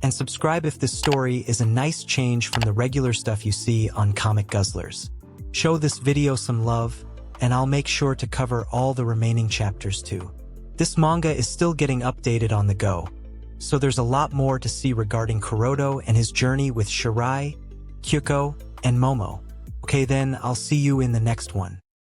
and subscribe if this story is a nice change from the regular stuff you see on Comic Guzzlers. Show this video some love, and I'll make sure to cover all the remaining chapters too. This manga is still getting updated on the go, so there's a lot more to see regarding Kuroto and his journey with Shirai, Kyuko, and Momo. Okay then, I'll see you in the next one.